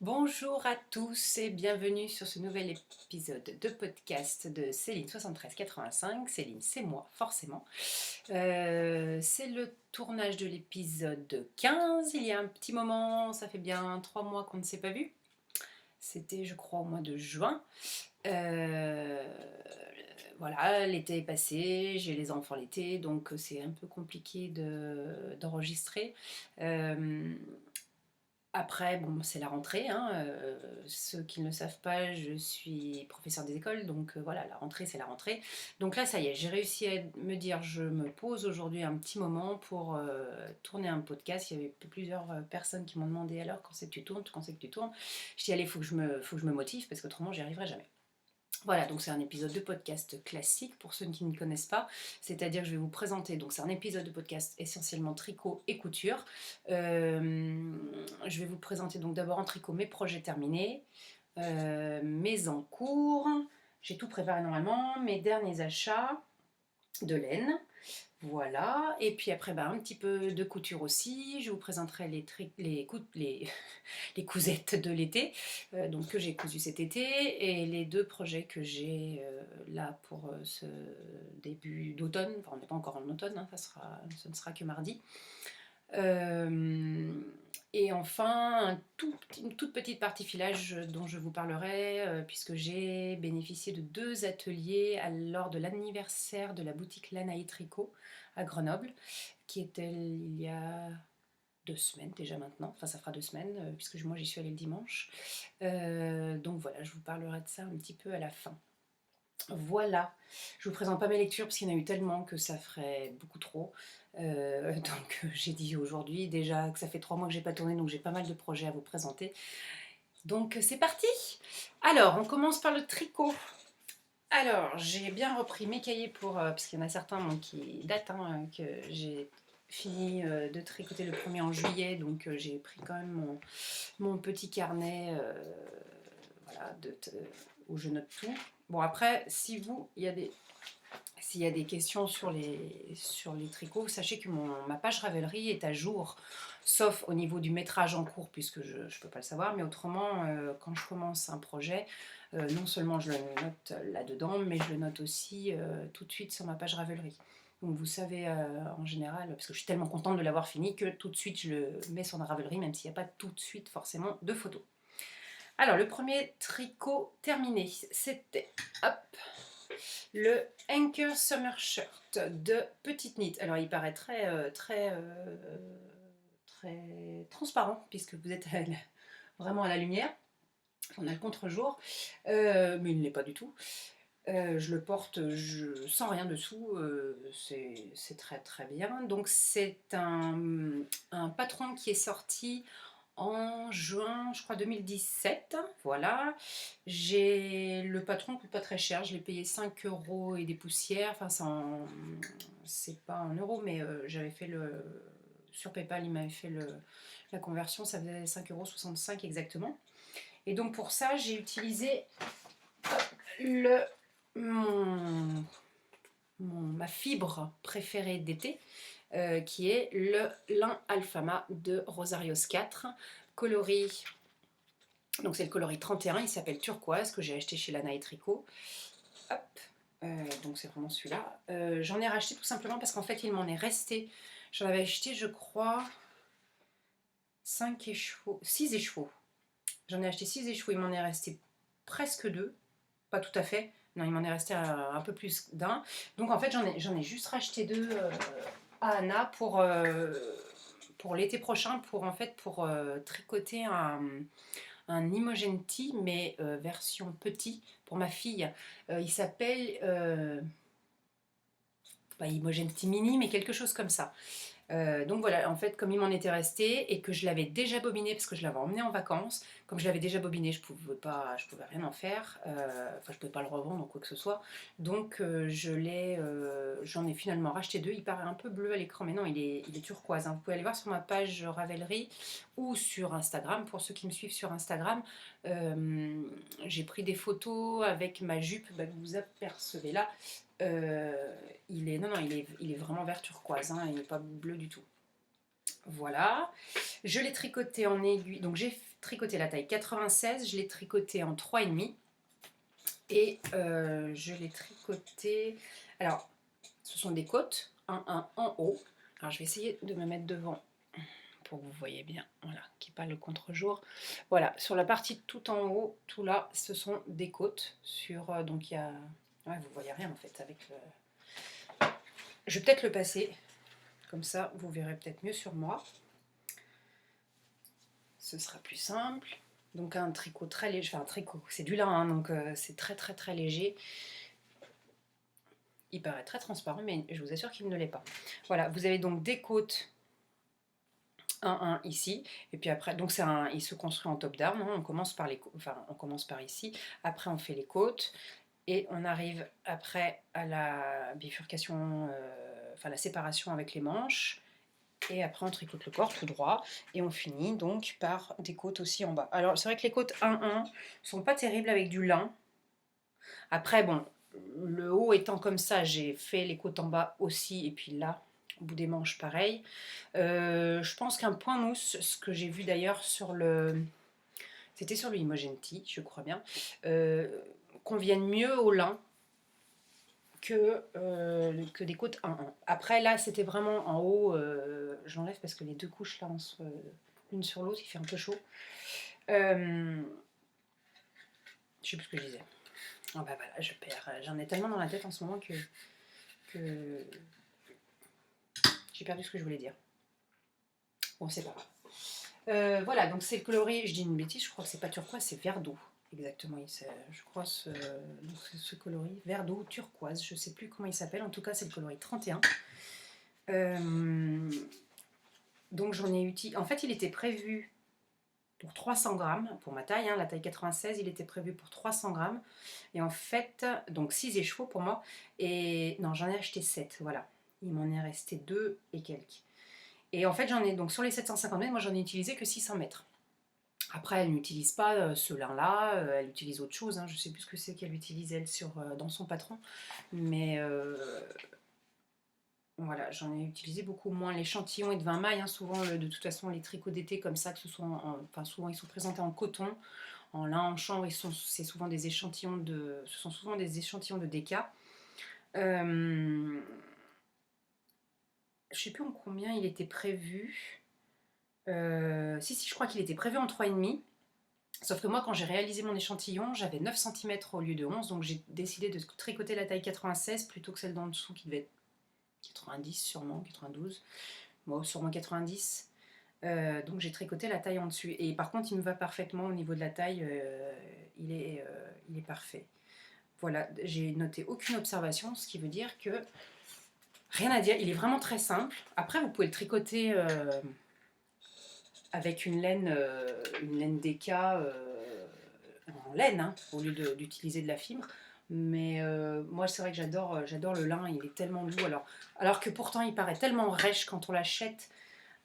Bonjour à tous et bienvenue sur ce nouvel épisode de podcast de Céline 7385. Céline, c'est moi, forcément. C'est le tournage de l'épisode 15. Il y a un petit moment, ça fait bien 3 mois qu'on ne s'est pas vu. C'était, je crois, au mois de juin. Euh, voilà, l'été est passé, j'ai les enfants l'été, donc c'est un peu compliqué d'enregistrer. Euh, Après, bon, c'est la rentrée, hein, ceux qui ne le savent pas, je suis professeur des écoles, donc voilà, la rentrée, c'est la rentrée. Donc là, ça y est, j'ai réussi à me dire, je me pose aujourd'hui un petit moment pour tourner un podcast. Il y avait plusieurs personnes qui m'ont demandé alors quand c'est que tu tournes, quand c'est que tu tournes. Je dis allez, faut que je me motive parce qu'autrement, j'y arriverai jamais. Voilà, donc c'est un épisode de podcast classique pour ceux qui ne connaissent pas, c'est-à-dire que je vais vous présenter, donc c'est un épisode de podcast essentiellement tricot et couture. Je vais vous présenter donc d'abord en tricot mes projets terminés, mes en cours, j'ai tout préparé normalement, mes derniers achats de laine, voilà, et puis après un petit peu de couture aussi, je vous présenterai les cousettes de l'été, donc que j'ai cousu cet été, et les deux projets que j'ai là pour ce début d'automne. Enfin, on n'est pas encore en automne, hein, ce ne sera que mardi. Euh, et enfin, une toute petite partie filage dont je vous parlerai, puisque j'ai bénéficié de 2 ateliers lors de l'anniversaire de la boutique Lana et Tricot à Grenoble, qui était il y a 2 semaines déjà maintenant, enfin ça fera 2 semaines, puisque moi j'y suis allée le dimanche. Donc voilà, je vous parlerai de ça un petit peu à la fin. Voilà, je vous présente pas mes lectures parce qu'il y en a eu tellement que ça ferait beaucoup trop. Donc j'ai dit aujourd'hui déjà que ça fait 3 mois que j'ai pas tourné, donc j'ai pas mal de projets à vous présenter. Donc c'est parti. Alors on commence par le tricot. Alors j'ai bien repris mes cahiers parce qu'il y en a certains qui datent, hein, que j'ai fini de tricoter le premier en juillet, donc j'ai pris quand même mon petit carnet, voilà, où je note tout. Bon après, s'il y a des questions sur les tricots, sachez que ma page Ravelry est à jour, sauf au niveau du métrage en cours, puisque je ne peux pas le savoir, mais autrement, quand je commence un projet, non seulement je le note là-dedans, mais je le note aussi tout de suite sur ma page Ravelry. Donc vous savez en général, parce que je suis tellement contente de l'avoir fini, que tout de suite je le mets sur la Ravelry, même s'il n'y a pas tout de suite forcément de photos. Alors le premier tricot terminé, c'était hop, le Anchor Summer Shirt de Petite Knit. Alors il paraît très transparent puisque vous êtes vraiment à la lumière. On a le contre-jour, mais il ne l'est pas du tout. Je le porte sans rien dessous, c'est très très bien. Donc c'est un patron qui est sorti en juin, je crois 2017. Voilà. J'ai le patron coûte pas très cher. Je l'ai payé 5 euros et des poussières. Enfin, c'est pas en euros, mais j'avais fait sur PayPal, il m'avait fait la conversion. Ça faisait 5,65 € exactement. Et donc pour ça, j'ai utilisé le, mon, ma fibre préférée d'été, qui est le lin Alfama de Rosarios 4, coloris. Donc c'est le coloris 31, il s'appelle Turquoise, que j'ai acheté chez Lana et Tricot. Hop, donc c'est vraiment celui-là. J'en ai racheté tout simplement parce qu'en fait il m'en est resté. J'en avais acheté, je crois, 5 écheveaux, 6 écheveaux. J'en ai acheté 6 écheveaux, il m'en est resté presque 2, pas tout à fait. Non, il m'en est resté un peu plus d'un. Donc en fait j'en ai juste racheté 2 à Anna pour l'été prochain, pour tricoter un Imogen Tee, mais version petit, pour ma fille. Il s'appelle pas Imogen Tee Mini, mais quelque chose comme ça. Donc voilà, en fait, comme il m'en était resté et que je l'avais déjà bobiné parce que je l'avais emmené en vacances, comme je l'avais déjà bobiné, je pouvais rien en faire. Enfin, je pouvais pas le revendre ou quoi que ce soit. Donc j'en ai finalement racheté 2. Il paraît un peu bleu à l'écran, mais non, il est turquoise, hein. Vous pouvez aller voir sur ma page Ravelry ou sur Instagram. Pour ceux qui me suivent sur Instagram, j'ai pris des photos avec ma jupe que vous apercevez là. Non, il est vraiment vert turquoise, hein, il n'est pas bleu du tout. Voilà. Je l'ai tricoté en aiguille. Donc j'ai tricoté la taille 96, je l'ai tricoté en 3,5. Et je l'ai tricoté. Alors, ce sont des côtes, un en haut. Alors je vais essayer de me mettre devant pour que vous voyez bien, voilà, qu'il n'y ait pas le contre-jour. Voilà, sur la partie tout en haut, tout là, ce sont des côtes. Donc il y a... Ouais, vous voyez rien en fait avec le... Je vais peut-être le passer, comme ça vous verrez peut-être mieux sur moi. Ce sera plus simple. Donc un tricot très léger, enfin un tricot, c'est du lin, hein, donc c'est très très très léger. Il paraît très transparent, mais je vous assure qu'il ne l'est pas. Voilà, vous avez donc des côtes 1 ici, et puis après, donc il se construit en top down, hein, on commence par on commence par ici, après on fait les côtes, et on arrive après à la bifurcation, enfin la séparation avec les manches, et après on tricote le corps tout droit, et on finit donc par des côtes aussi en bas. Alors c'est vrai que les côtes 1 sont pas terribles avec du lin. Après bon, le haut étant comme ça, j'ai fait les côtes en bas aussi, et puis là, au bout des manches pareil. Je pense qu'un point mousse, ce que j'ai vu d'ailleurs sur le... C'était sur le Imogenti, je crois bien, conviennent mieux au lin que des côtes 1-1. Après là, c'était vraiment en haut, j'enlève parce que les deux couches là, l'une sur l'autre, il fait un peu chaud. Je sais plus ce que je disais. Ah bah voilà, je perds. J'en ai tellement dans la tête en ce moment que j'ai perdu ce que je voulais dire. Bon, c'est pas grave. Voilà, donc c'est le coloris, je dis une bêtise, je crois que c'est pas turquoise, c'est vert d'eau. Exactement, je crois ce coloris, vert d'eau turquoise, je sais plus comment il s'appelle, en tout cas c'est le coloris 31. Donc j'en ai utilisé, en fait il était prévu pour 300 grammes, pour ma taille, hein, la taille 96, il était prévu pour 300 grammes. Et en fait, donc 6 écheveaux pour moi, et non, j'en ai acheté 7, voilà. Il m'en est resté 2 et quelques. Et en fait, j'en ai, donc sur les 750 mètres, moi j'en ai utilisé que 600 mètres. Après, elle n'utilise pas ce lin-là, elle utilise autre chose, hein, je ne sais plus ce que c'est qu'elle utilise elle dans son patron. Mais voilà, j'en ai utilisé beaucoup moins. L'échantillon est de 20 mailles, hein, souvent de toute façon les tricots d'été comme ça, enfin, souvent ils sont présentés en coton, en lin, en chanvre, c'est souvent des échantillons ce sont souvent des échantillons de déca. Je ne sais plus en combien il était prévu. Si, je crois qu'il était prévu en 3,5. Sauf que moi, quand j'ai réalisé mon échantillon, j'avais 9 cm au lieu de 11, donc j'ai décidé de tricoter la taille 96 plutôt que celle d'en dessous qui devait être 90 sûrement, 92, bon, sûrement 90. Donc j'ai tricoté la taille en dessus. Et par contre, il me va parfaitement au niveau de la taille, il est parfait. Voilà, j'ai noté aucune observation, ce qui veut dire que rien à dire, il est vraiment très simple. Après, vous pouvez le tricoter avec une laine déca en laine, hein, au lieu d'utiliser de la fibre. Mais moi, c'est vrai que j'adore le lin, il est tellement doux. Alors que pourtant, il paraît tellement rêche quand on l'achète.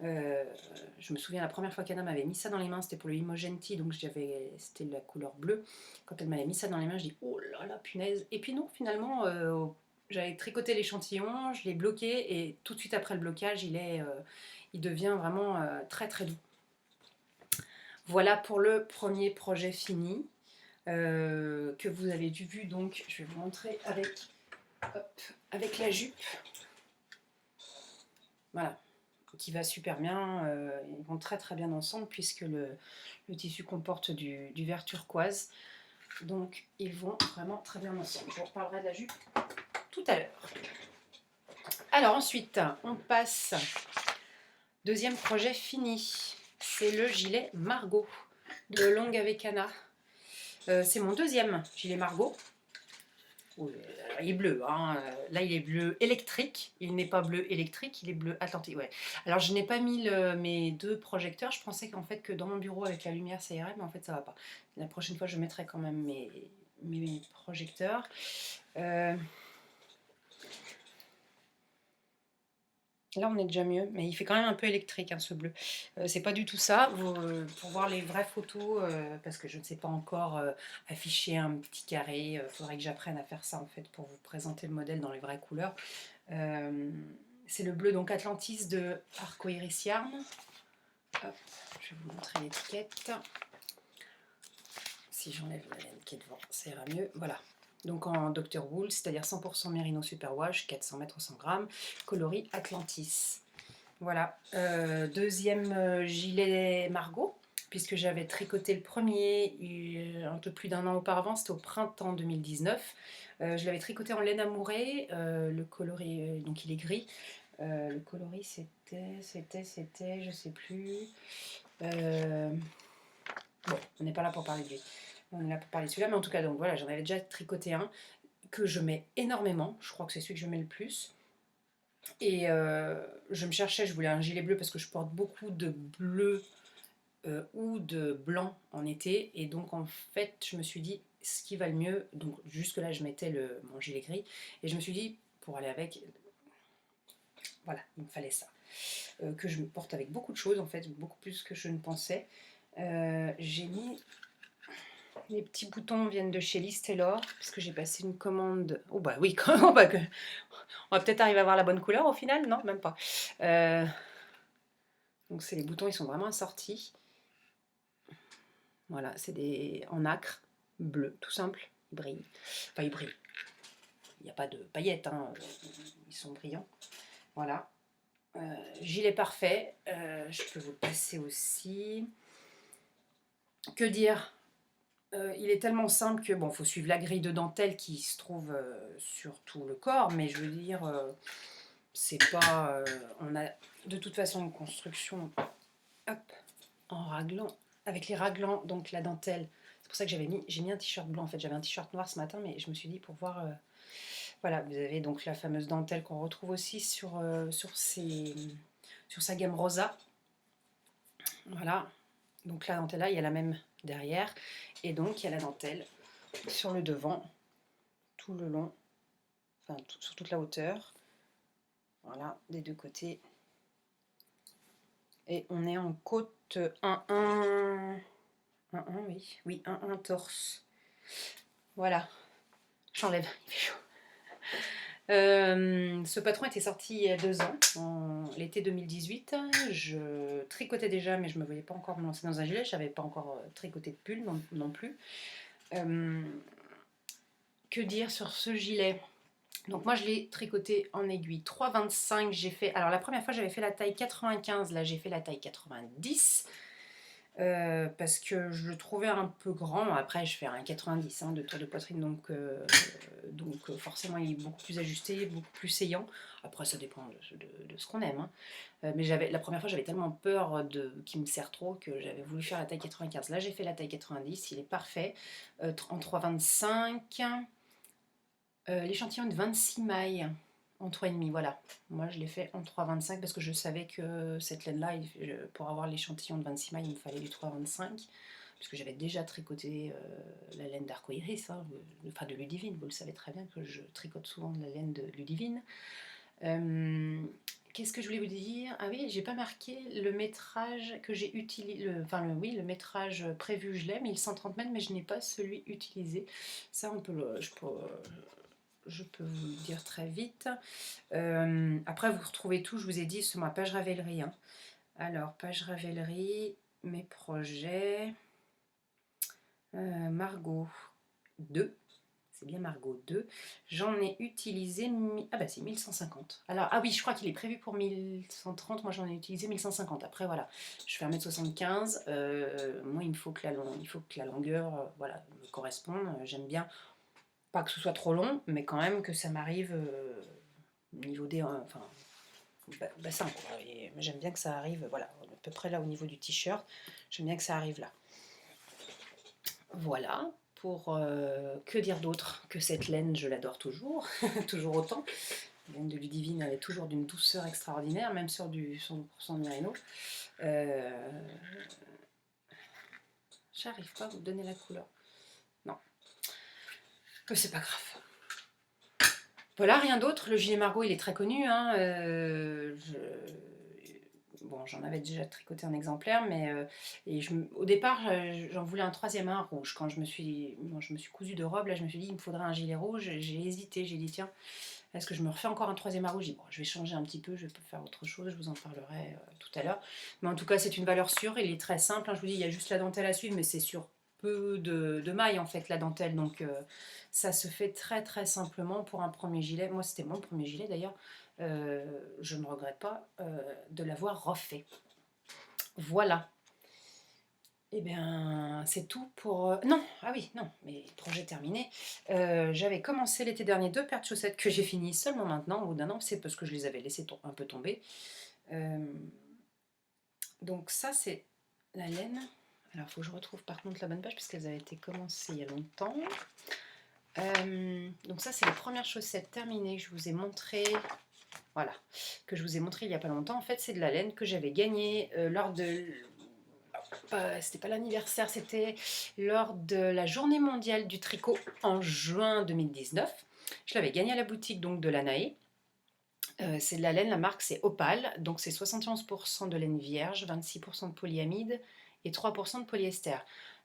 Je me souviens la première fois qu'Anna m'avait mis ça dans les mains, c'était pour le Imogenti, donc c'était la couleur bleue. Quand elle m'avait mis ça dans les mains, je dis oh là là, punaise. Et puis non, finalement, j'avais tricoté l'échantillon, je l'ai bloqué et tout de suite après le blocage, il devient vraiment très très doux. Voilà pour le premier projet fini que vous avez vu. Donc, je vais vous montrer avec la jupe. Voilà, qui va super bien. Ils vont très très bien ensemble puisque le tissu comporte du vert turquoise. Donc, ils vont vraiment très bien ensemble. Je vous reparlerai de la jupe tout à l'heure. Alors ensuite, on passe. Deuxième projet fini. C'est le gilet Margot de Long avec Anna. C'est mon deuxième gilet Margot. Il est bleu, hein. Là il est bleu électrique, il n'est pas bleu électrique, il est bleu Atlantique. Ouais. Alors je n'ai pas mis mes deux projecteurs, je pensais qu'en fait que dans mon bureau avec la lumière ça irait, mais en fait ça va pas. La prochaine fois je mettrai quand même mes projecteurs. Là, on est déjà mieux, mais il fait quand même un peu électrique, hein, ce bleu. C'est pas du tout ça. Pour voir les vraies photos, parce que je ne sais pas encore afficher un petit carré, il faudrait que j'apprenne à faire ça, en fait, pour vous présenter le modèle dans les vraies couleurs. C'est le bleu donc Atlantis de Arcoiris Yarn. Hop, je vais vous montrer l'étiquette. Si j'enlève la laine qui est devant, ça ira mieux. Voilà. Donc en Dr. Wool, c'est-à-dire 100% Merino Superwash, 400 mètres 100 grammes, coloris Atlantis. Voilà. Deuxième gilet Margot, puisque j'avais tricoté le premier un peu plus d'un an auparavant, c'était au printemps 2019. Je l'avais tricoté en laine amourée, le coloris, donc il est gris. Le coloris c'était, je sais plus. Bon, on n'est pas là pour parler de lui. On est là pour parler de celui-là, mais en tout cas, donc voilà, j'en avais déjà tricoté un que je mets énormément. Je crois que c'est celui que je mets le plus. Et je me cherchais, je voulais un gilet bleu parce que je porte beaucoup de bleu ou de blanc en été. Et donc, en fait, je me suis dit, ce qui va le mieux, donc jusque-là, je mettais mon gilet gris. Et je me suis dit, pour aller avec, voilà, il me fallait ça. Que je me porte avec beaucoup de choses, en fait, beaucoup plus que je ne pensais. J'ai mis les petits boutons viennent de chez Liz Taylor parce que j'ai passé une commande. Oh bah oui, comment bah que... on va peut-être arriver à avoir la bonne couleur au final, non, même pas. Donc c'est les boutons, ils sont vraiment assortis. Voilà, c'est des en nacre bleu, tout simple. Ils brillent. Enfin, ils brillent. Il n'y a pas de paillettes, hein. Ils sont brillants. Voilà. Gilet parfait. Je peux vous le passer aussi. Que dire? Il est tellement simple que, bon, faut suivre la grille de dentelle qui se trouve sur tout le corps, mais je veux dire, c'est pas... on a de toute façon une construction, hop, en raglan, avec les raglans, donc la dentelle. C'est pour ça que j'ai mis un t-shirt blanc, en fait, j'avais un t-shirt noir ce matin, mais je me suis dit pour voir... voilà, vous avez donc la fameuse dentelle qu'on retrouve aussi sur sa gamme Rosa. Voilà, donc la dentelle là, il y a la même derrière, et donc il y a la dentelle sur le devant, tout le long, enfin sur toute la hauteur, voilà, des deux côtés. Et on est en côte 1-1, oui, 1-1 torse. Voilà, j'enlève, il fait chaud. Ce patron était sorti il y a 2 ans, en l'été 2018. Je tricotais déjà, mais je ne me voyais pas encore me lancer dans un gilet. Je n'avais pas encore tricoté de pull non plus. Que dire sur ce gilet? Donc moi je l'ai tricoté en aiguille 3,25. J'ai fait, alors la première fois j'avais fait la taille 95, là j'ai fait la taille 90. Parce que je le trouvais un peu grand. Après je fais un 90 de tour de poitrine, donc forcément il est beaucoup plus ajusté, beaucoup plus saillant. Après ça dépend de ce qu'on aime, hein. Mais la première fois j'avais tellement peur qu'il me serre trop que j'avais voulu faire la taille 95. Là j'ai fait la taille 90, il est parfait, en 3,25. L'échantillon de 26 mailles en 3,5, voilà. Moi je l'ai fait en 3,25 parce que je savais que cette laine-là, pour avoir l'échantillon de 26 mailles, il me fallait du 3,25. Parce que j'avais déjà tricoté la laine d'Arcoiris, hein, enfin de Ludivine. Vous le savez très bien que je tricote souvent de la laine de Ludivine. Qu'est-ce que je voulais vous dire? Ah oui, j'ai pas marqué le métrage que j'ai utilisé. Le métrage prévu, je l'ai, 1130 mètres, mais je n'ai pas celui utilisé. Ça, je peux vous le dire très vite. Après, vous retrouvez tout, je vous ai dit, sur ma page Ravelry, hein. Alors, page Ravelry, mes projets. Margot 2. C'est bien Margot 2. J'en ai utilisé... Ah bah c'est 1150. Alors, ah oui, je crois qu'il est prévu pour 1130. Moi, j'en ai utilisé 1150. Après, voilà, je fais 1m75. Moi, il faut que la longueur voilà, me corresponde. J'aime bien... Pas que ce soit trop long, mais quand même que ça m'arrive au niveau des... enfin, bassin, quoi. Et j'aime bien que ça arrive, voilà, à peu près là au niveau du t-shirt. J'aime bien que ça arrive là. Voilà, pour... que dire d'autre? Que cette laine, je l'adore toujours, toujours autant. La laine de Ludivine, elle est toujours d'une douceur extraordinaire, même sur du 100% Merino. J'arrive pas à vous donner la couleur. Non. Mais c'est pas grave. Voilà, rien d'autre. Le gilet Margot, il est très connu, hein. Bon, j'en avais déjà tricoté un exemplaire, mais au départ, j'en voulais un troisième, un rouge. Quand je me suis cousu de robe, là, je me suis dit, il me faudrait un gilet rouge. J'ai hésité, j'ai dit, tiens, Est-ce que je me refais encore un troisième arrondi? Bon, je vais changer un petit peu, je vais faire autre chose, je vous en parlerai tout à l'heure. Mais en tout cas, c'est une valeur sûre, il est très simple, hein, je vous dis, il y a juste la dentelle à suivre, mais c'est sur peu de mailles en fait la dentelle, donc ça se fait très très simplement pour un premier gilet. Moi, c'était mon premier gilet d'ailleurs, je ne regrette pas de l'avoir refait. Voilà. Eh bien, c'est tout pour... Non, ah oui, non, mais projet terminé. J'avais commencé l'été dernier 2 paires de chaussettes que j'ai fini seulement maintenant, au bout d'un an, c'est parce que je les avais laissées un peu tomber. Euh, donc ça, c'est la laine. Alors, il faut que je retrouve par contre la bonne page, parce qu'elles avaient été commencées il y a longtemps. Donc ça, c'est les premières chaussettes terminées que je vous ai montrées. Voilà, que je vous ai montré il n'y a pas longtemps. En fait, c'est de la laine que j'avais gagnée lors de... c'était pas l'anniversaire, c'était lors de la journée mondiale du tricot en juin 2019. Je l'avais gagné à la boutique donc de l'Anaé. C'est de la laine, la marque c'est Opale, donc c'est 71% de laine vierge, 26% de polyamide et 3% de polyester.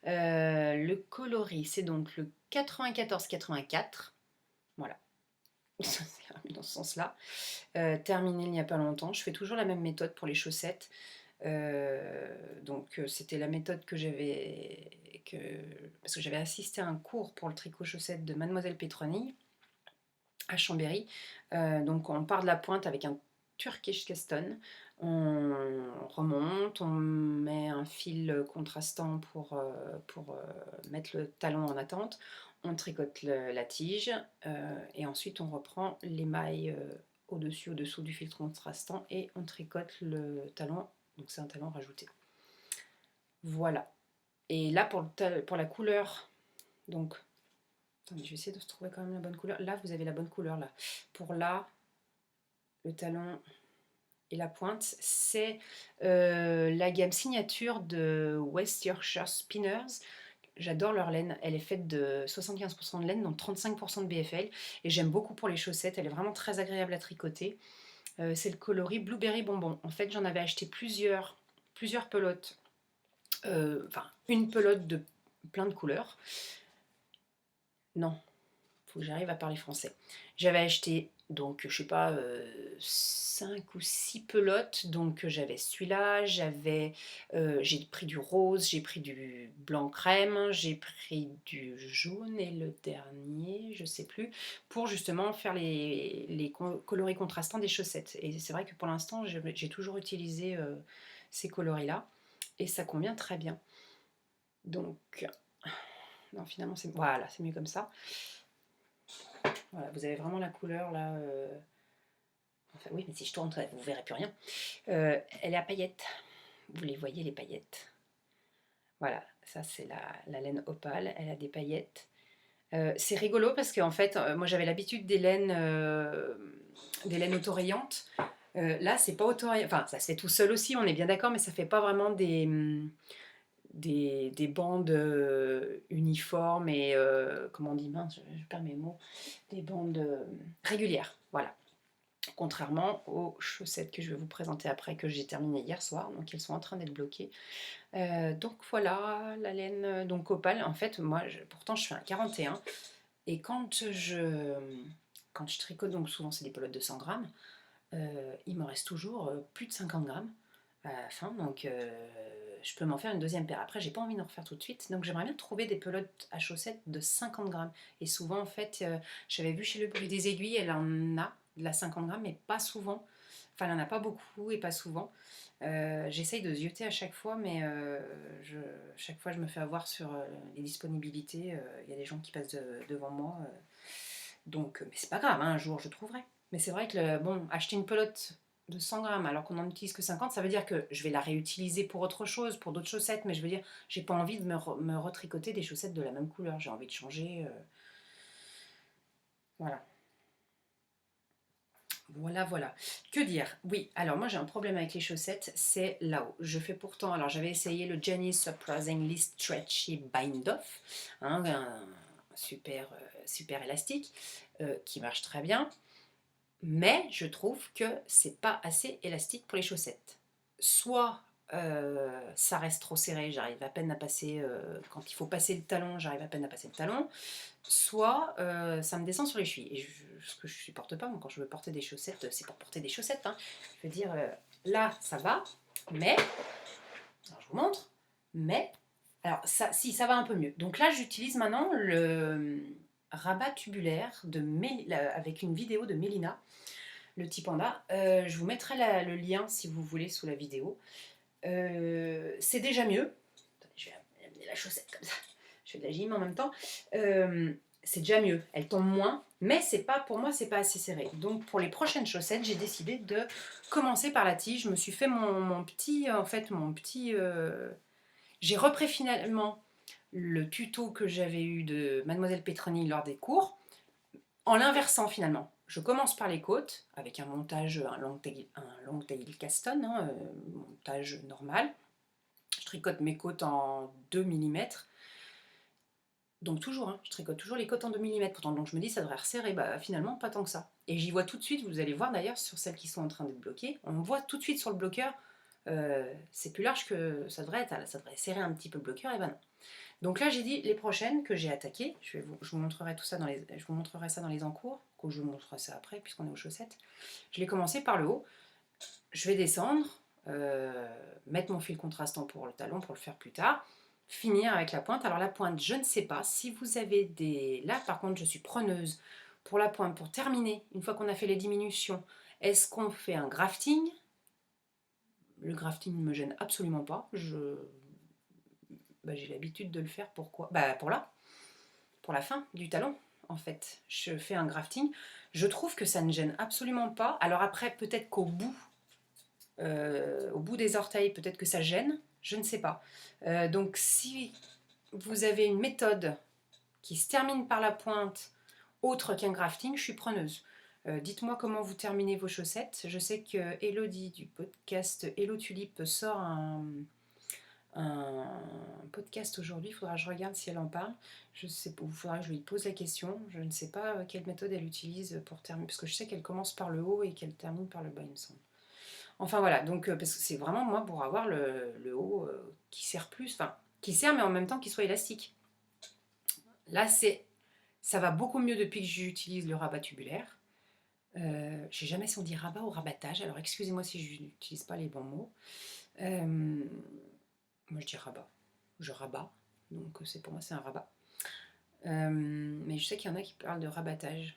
Le coloris c'est donc le 94-84, voilà, c'est dans ce sens-là. Terminé il n'y a pas longtemps, je fais toujours la même méthode pour les chaussettes. Donc c'était la méthode que j'avais, parce que j'avais assisté à un cours pour le tricot chaussette de Mademoiselle Pétronille à Chambéry. Donc on part de la pointe avec un Turkish Keston, on remonte, on met un fil contrastant pour mettre le talon en attente, on tricote la tige et ensuite on reprend les mailles au-dessus, au-dessous du fil contrastant et on tricote le talon, donc c'est un talon rajouté. Voilà. Et là pour la couleur, donc attendez, je vais essayer de trouver quand même la bonne couleur. Là, vous avez la bonne couleur là. Pour là, le talon et la pointe, c'est la gamme signature de West Yorkshire Spinners. J'adore leur laine. Elle est faite de 75% de laine, donc 35% de BFL. Et j'aime beaucoup pour les chaussettes. Elle est vraiment très agréable à tricoter. C'est le coloris Blueberry Bonbon. En fait, j'en avais acheté plusieurs pelotes. Enfin, une pelote de plein de couleurs. Non, faut que j'arrive à parler français. J'avais acheté, donc, je sais pas, 5 ou 6 pelotes. Donc, j'avais celui-là, j'ai pris du rose, j'ai pris du blanc crème, j'ai pris du jaune et le dernier, je sais plus, pour justement faire les coloris contrastants des chaussettes. Et c'est vrai que pour l'instant, j'ai toujours utilisé ces coloris-là et ça convient très bien. Donc, non, finalement, voilà, c'est mieux comme ça. Voilà, vous avez vraiment la couleur là. Enfin, oui, mais si je tourne, vous ne verrez plus rien. Elle est à paillettes. Vous les voyez, les paillettes. Voilà, ça c'est la laine opale. Elle a des paillettes. C'est rigolo parce qu'en fait, moi j'avais l'habitude des laines autorayantes. Là, c'est pas autorayant. Enfin, ça se fait tout seul aussi, on est bien d'accord, mais ça fait pas vraiment des bandes uniformes et comment on dit, mince, je perds mes mots, des bandes régulières, voilà. Contrairement aux chaussettes que je vais vous présenter après, que j'ai terminées hier soir, donc elles sont en train d'être bloquées. Donc voilà, la laine donc opale. En fait, moi, pourtant je fais un 41 et quand je tricote, donc souvent c'est des pelotes de 100 grammes, il me reste toujours plus de 50 grammes à la fin, donc je peux m'en faire une deuxième paire. Après, j'ai pas envie d'en refaire tout de suite, donc j'aimerais bien trouver des pelotes à chaussettes de 50 grammes. Et souvent, en fait, j'avais vu chez Le Bruit des Aiguilles, elle en a de la 50 grammes, mais pas souvent. Enfin, elle en a pas beaucoup et pas souvent. J'essaye de zioter à chaque fois, mais chaque fois je me fais avoir sur les disponibilités. Il y a des gens qui passent devant moi. Donc, mais c'est pas grave, hein, un jour je trouverai. Mais c'est vrai que, bon, acheter une pelote de 100 grammes alors qu'on n'en utilise que 50, ça veut dire que je vais la réutiliser pour autre chose, pour d'autres chaussettes, mais je veux dire, j'ai pas envie de me retricoter des chaussettes de la même couleur, j'ai envie de changer. Voilà. Voilà, voilà. Que dire? Oui, alors moi j'ai un problème avec les chaussettes, c'est là-haut. Je fais pourtant, alors j'avais essayé le Jenny Surprisingly Stretchy Bind Off, hein, un super, super élastique, qui marche très bien. Mais je trouve que c'est pas assez élastique pour les chaussettes. Soit ça reste trop serré, j'arrive à peine à passer, quand il faut passer le talon, j'arrive à peine à passer le talon, soit ça me descend sur les chevilles. Et ce que je supporte pas, moi, quand je veux porter des chaussettes, c'est pour porter des chaussettes, hein. Je veux dire, là, ça va, mais, alors je vous montre, mais, alors ça, si, ça va un peu mieux. Donc là, j'utilise maintenant le rabat tubulaire avec une vidéo de Mélina, le petit panda. Je vous mettrai le lien si vous voulez sous la vidéo. C'est déjà mieux. Attendez, je vais amener la chaussette comme ça. Je fais de la gym en même temps. C'est déjà mieux. Elle tombe moins, mais c'est pas, pour moi, c'est pas assez serré. Donc pour les prochaines chaussettes, j'ai décidé de commencer par la tige. Je me suis fait mon petit, en fait, j'ai repris finalement le tuto que j'avais eu de Mademoiselle Petroni lors des cours, en l'inversant finalement. Je commence par les côtes, avec un montage, un long tail Caston, hein, montage normal. Je tricote mes côtes en 2 mm. Donc toujours, hein, je tricote toujours les côtes en 2 mm. Pourtant, donc je me dis, ça devrait resserrer. Bah finalement, pas tant que ça. Et j'y vois tout de suite, vous allez voir d'ailleurs, sur celles qui sont en train d'être bloquées, on voit tout de suite sur le bloqueur, c'est plus large que ça devrait être, ça devrait serrer un petit peu le bloqueur, et ben non. Donc là, j'ai dit les prochaines que j'ai attaquées, je vous montrerai tout ça je vous montrerai ça dans les encours, que je vous montrerai ça après, puisqu'on est aux chaussettes. Je l'ai commencé par le haut, je vais descendre, mettre mon fil contrastant pour le talon, pour le faire plus tard, finir avec la pointe. Alors la pointe, je ne sais pas, si vous avez des... Là, par contre, je suis preneuse pour la pointe, pour terminer, une fois qu'on a fait les diminutions, est-ce qu'on fait un grafting? Le grafting ne me gêne absolument pas, j'ai l'habitude de le faire. Pourquoi? Pour la fin du talon, en fait. Je fais un grafting. Je trouve que ça ne gêne absolument pas. Alors après, peut-être qu'au bout, au bout des orteils, peut-être que ça gêne. Je ne sais pas. Donc si vous avez une méthode qui se termine par la pointe, autre qu'un grafting, je suis preneuse. Dites-moi comment vous terminez vos chaussettes. Je sais que Elodie du podcast Hello Tulipe sort un podcast aujourd'hui, il faudra que je regarde si elle en parle. Je sais pas, il faudra que je lui pose la question. Je ne sais pas quelle méthode elle utilise pour terminer, parce que je sais qu'elle commence par le haut et qu'elle termine par le bas, il me semble. Enfin voilà, donc parce que c'est vraiment moi pour avoir le haut qui serre plus, enfin qui serre mais en même temps qui soit élastique. Là ça va beaucoup mieux depuis que j'utilise le rabat tubulaire. Je sais jamais si on dit rabat ou rabattage, alors excusez-moi si je n'utilise pas les bons mots. Moi je dis rabat, je rabats, donc pour moi c'est un rabat. Mais je sais qu'il y en a qui parlent de rabattage.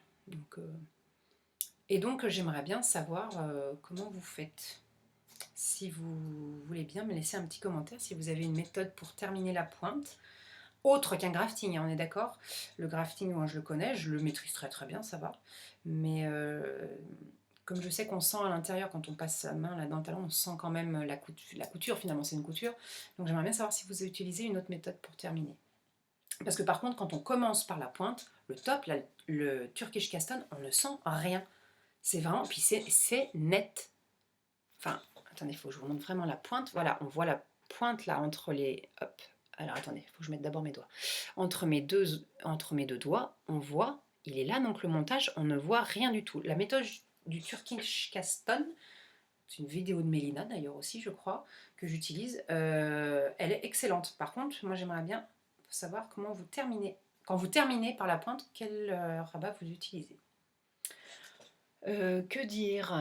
Et donc j'aimerais bien savoir comment vous faites. Si vous voulez bien me laisser un petit commentaire, si vous avez une méthode pour terminer la pointe, autre qu'un grafting, hein, on est d'accord. Le grafting, moi je le connais, je le maîtrise très très bien, ça va. Mais comme je sais qu'on sent à l'intérieur, quand on passe sa main là dans le talon, on sent quand même la couture, finalement c'est une couture. Donc j'aimerais bien savoir si vous utilisez une autre méthode pour terminer. Parce que par contre, quand on commence par la pointe, le top, là, le Turkish Caston, on ne sent rien. C'est vraiment, puis c'est net. Enfin, attendez, il faut que je vous montre vraiment la pointe. Voilà, on voit la pointe là entre les... Hop. Alors attendez, il faut que je mette d'abord mes doigts. Entre mes deux doigts, on voit, il est là, donc le montage, on ne voit rien du tout. La méthode du Turkish Caston, c'est une vidéo de Mélina d'ailleurs aussi, je crois, que j'utilise. Elle est excellente. Par contre, moi j'aimerais bien savoir comment vous terminez. Quand vous terminez par la pointe, quel rabat vous utilisez. Que dire?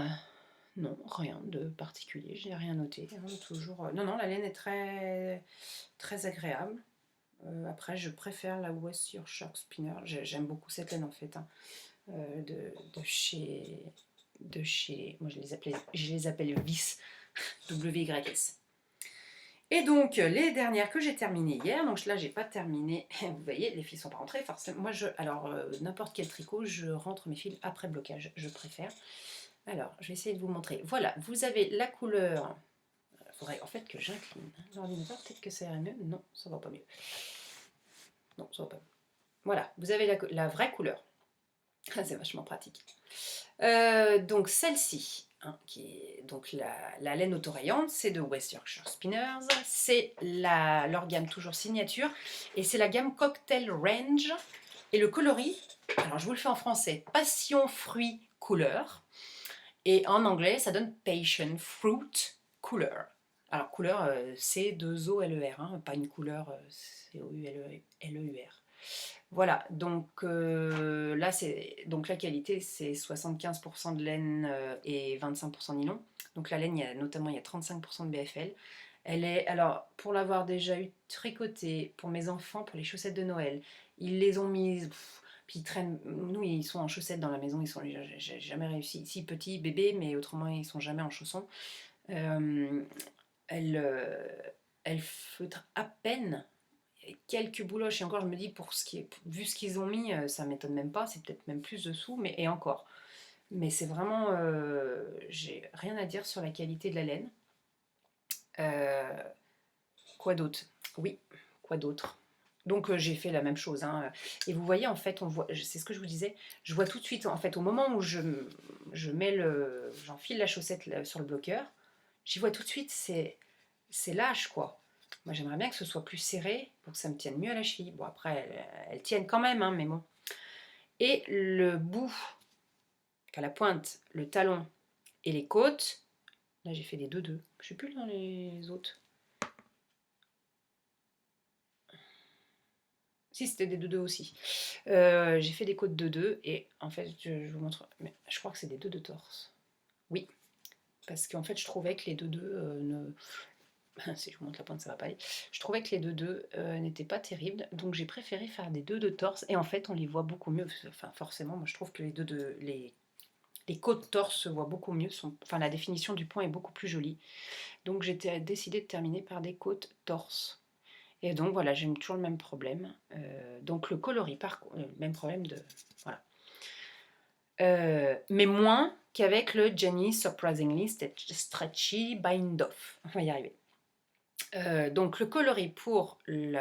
Non, rien de particulier, j'ai rien noté. Hein, toujours... Non, la laine est très, très agréable. Après, je préfère la West Yorkshire Spinner. J'aime beaucoup cette laine en fait. Hein, de chez... Moi, je les appelle Vis. WYS. Et donc, les dernières que j'ai terminées hier, donc là, j'ai pas terminé. Vous voyez, les fils sont pas rentrés. Forcément, moi, n'importe quel tricot, je rentre mes fils après blocage, je préfère. Alors, je vais essayer de vous montrer. Voilà, vous avez la couleur. Il faudrait en fait que j'incline l'ordinateur. Peut-être que ça irait mieux. Non, ça va pas mieux. Non, ça va pas mieux. Voilà, vous avez la vraie couleur. C'est vachement pratique. Donc celle-ci, hein, qui est donc la laine autoraillante, c'est de West Yorkshire Spinners. C'est leur gamme toujours signature. Et c'est la gamme Cocktail Range. Et le coloris, alors je vous le fais en français, passion, fruit, couleur. Et en anglais, ça donne Passion Fruit Cooler. Alors couleur C2OLER, hein, pas une couleur COULEUR. Voilà, donc là, donc la qualité, c'est 75% de laine et 25% de nylon. Donc la laine, notamment, il y a 35% de BFL. Elle est, alors, pour l'avoir déjà eu tricotée pour mes enfants, pour les chaussettes de Noël, ils les ont mises, puis ils traînent, nous, ils sont en chaussettes dans la maison, j'ai jamais réussi. Si, petits bébés, mais autrement, ils sont jamais en chaussons. Euh, elle, elle feutre à peine quelques bouloches, et encore je me dis pour vu ce qu'ils ont mis, ça m'étonne même pas, c'est peut-être même plus dessous, mais et encore. Mais c'est vraiment, j'ai rien à dire sur la qualité de la laine. Euh, quoi d'autre? Oui, quoi d'autre? Donc j'ai fait la même chose, hein. Et vous voyez en fait, on voit, c'est ce que je vous disais, je vois tout de suite en fait au moment où j'enfile la chaussette sur le bloqueur, j'y vois tout de suite, c'est lâche quoi. Moi j'aimerais bien que ce soit plus serré pour que ça me tienne mieux à la cheville. Bon après elles tiennent quand même, hein, mais bon. Et le bout, qu'à la pointe, le talon et les côtes, là j'ai fait des 2-2. Je sais plus dans les autres. Si c'était des 2-2 aussi. J'ai fait des côtes 2-2 et en fait je vous montre, mais je crois que c'est des 2-2 torse. Oui, parce qu'en fait je trouvais que les 2-2 ne... si je vous montre la pointe, ça va pas aller. Je trouvais que les 2-2 n'étaient pas terribles, donc j'ai préféré faire des 2-2 torse. Et en fait, on les voit beaucoup mieux. Enfin, forcément, moi je trouve que les 2-2, les côtes torse se voient beaucoup mieux. Enfin, la définition du point est beaucoup plus jolie. Donc j'ai décidé de terminer par des côtes torse. Et donc voilà, j'ai toujours le même problème. Donc le coloris, par contre, le même problème de. Voilà. Mais moins qu'avec le Jenny Surprisingly Stretchy Bind Off. On va y arriver. Donc le coloris pour les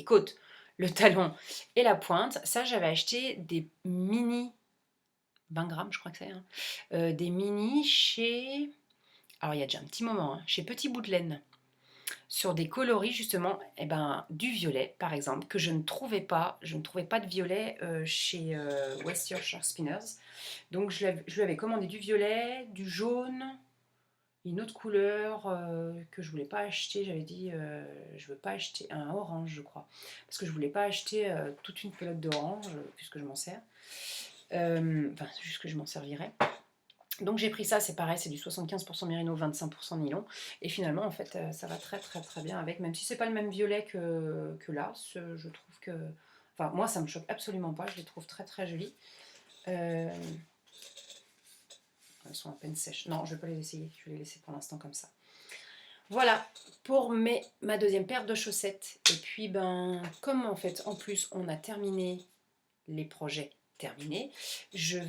côtes, le talon et la pointe, ça j'avais acheté des mini, 20 grammes je crois que c'est, hein, des mini chez, alors il y a déjà un petit moment, hein, chez Petit Bout de Laine, sur des coloris justement, du violet par exemple, que je ne trouvais pas de violet chez West Yorkshire Spinners. Donc je lui avais commandé du violet, du jaune, une autre couleur que je voulais pas acheter. J'avais dit je veux pas acheter un orange, je crois, parce que je voulais pas acheter toute une pelote d'orange puisque je m'en sers, enfin juste que je m'en servirais. Donc j'ai pris ça, c'est pareil, c'est du 75% mérino, 25% nylon, et finalement en fait ça va très très très bien avec, même si c'est pas le même violet que là, je trouve que, enfin moi ça me choque absolument pas, je les trouve très très jolies. Elles sont à peine sèches, non je vais pas les essayer, je vais les laisser pour l'instant comme ça. Voilà pour ma deuxième paire de chaussettes. Et puis comme en fait en plus on a terminé les projets terminés, je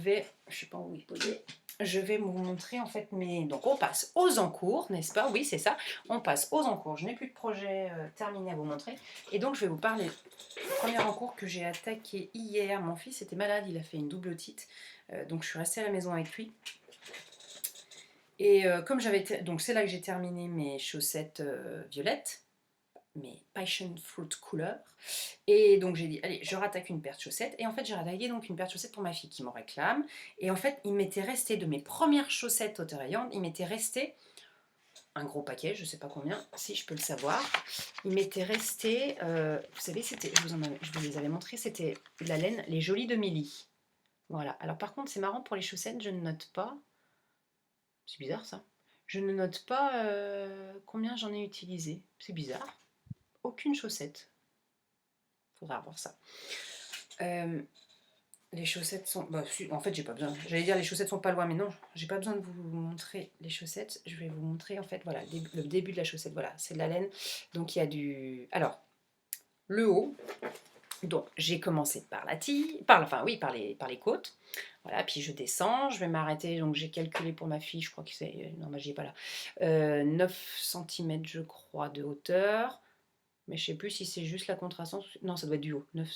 sais pas où il poser, je vais vous montrer en fait donc on passe aux encours, n'est-ce pas? Oui c'est ça, on passe aux encours. Je n'ai plus de projet terminé à vous montrer, et donc je vais vous parler du premier encours que j'ai attaqué hier. Mon fils était malade, il a fait une double otite, donc je suis restée à la maison avec lui. Et comme donc c'est là que j'ai terminé mes chaussettes violettes, mes passion fruit couleurs. Et donc j'ai dit allez, je rattaque une paire de chaussettes. Et en fait j'ai rattaqué donc une paire de chaussettes pour ma fille qui m'en réclame. Et en fait il m'était resté de mes premières chaussettes hauterayantes, il m'était resté un gros paquet, je sais pas combien, si je peux le savoir. Il m'était resté, vous savez, c'était, je vous les avais montrés, c'était de la laine, les jolies de Milly. Voilà. Alors par contre c'est marrant, pour les chaussettes je ne note pas. C'est bizarre ça. Je ne note pas combien j'en ai utilisé. C'est bizarre. Aucune chaussette. Faudra voir ça. Les chaussettes sont... en fait, j'ai pas besoin. J'allais dire les chaussettes sont pas loin, mais non. J'ai pas besoin de vous montrer les chaussettes. Je vais vous montrer en fait, voilà, le début de la chaussette. Voilà, c'est de la laine. Donc il y a du... Alors, le haut. Donc j'ai commencé par la tille, par les côtes. Voilà, puis je descends, je vais m'arrêter. Donc j'ai calculé pour ma fille, je crois que c'est, non, j'y ai pas là, 9 cm je crois de hauteur, mais je sais plus si c'est juste la contrastion. Non, ça doit être du haut. 9.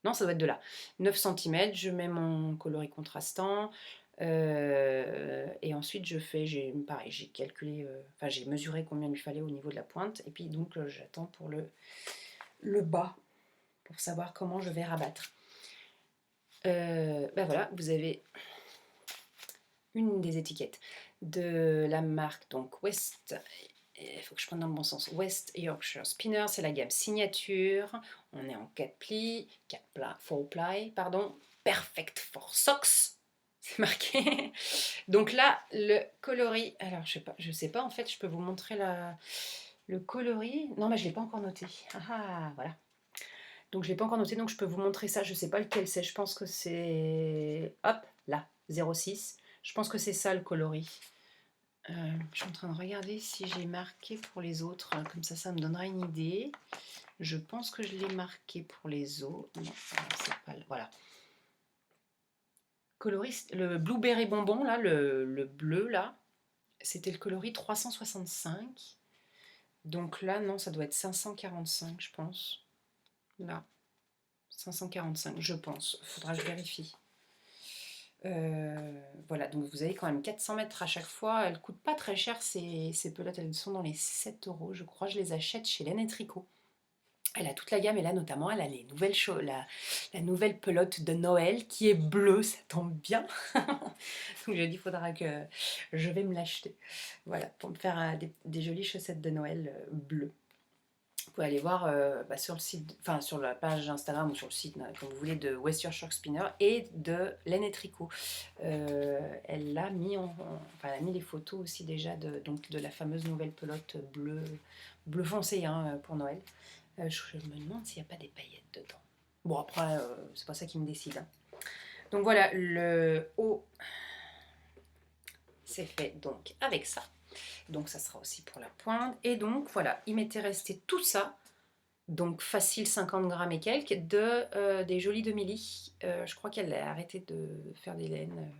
Non, ça doit être de là. 9 cm, je mets mon coloris contrastant. Et ensuite pareil, j'ai calculé, enfin j'ai mesuré combien il lui fallait au niveau de la pointe, et puis donc j'attends pour le bas, pour savoir comment je vais rabattre. Voilà, vous avez une des étiquettes. de la marque donc West. Il faut que je prenne dans le bon sens. West Yorkshire Spinner, c'est la gamme signature. On est en 4 plis, 4 ply, pardon. Perfect for socks, c'est marqué. Donc là, le coloris. Alors, je sais pas en fait, je peux vous montrer le coloris. Non, mais je l'ai pas encore noté. Ah, voilà. Donc, je l'ai pas encore noté, donc je peux vous montrer ça. Je sais pas lequel c'est. Je pense que c'est. Hop, là, 06. Je pense que c'est ça le coloris. Je suis en train de regarder si j'ai marqué pour les autres, comme ça me donnera une idée. Je pense que je l'ai marqué pour les autres. Non, c'est pas voilà. Coloris, le blueberry bonbon là, le bleu là, c'était le coloris 365. Donc là, non, ça doit être 545, je pense. Là, 545, je pense. Faudra que je vérifie. Voilà, donc vous avez quand même 400 mètres à chaque fois. Elles coûtent pas très cher ces pelotes, elles sont dans les 7 euros, je crois. Je les achète chez Laine et Tricot. Elle a toute la gamme et là notamment elle a les nouvelles la nouvelle pelote de Noël qui est bleue, ça tombe bien. Donc j'ai dit il faudra que je vais me l'acheter. Voilà, pour me faire des jolies chaussettes de Noël bleues. Vous pouvez aller voir sur le site, enfin sur la page Instagram ou sur le site, comme vous voulez, de West Yorkshire Spinner et de Laine et Tricot. Elle a mis elle a mis les photos aussi déjà donc de la fameuse nouvelle pelote bleu foncé pour Noël. Je me demande s'il n'y a pas des paillettes dedans. Bon après, c'est pas ça qui me décide. Donc voilà, le haut, c'est fait donc avec ça. Donc ça sera aussi pour la pointe. Et donc voilà, il m'était resté tout ça. Donc facile 50 grammes et quelques des jolis demi-lits. Je crois qu'elle a arrêté de faire des laines,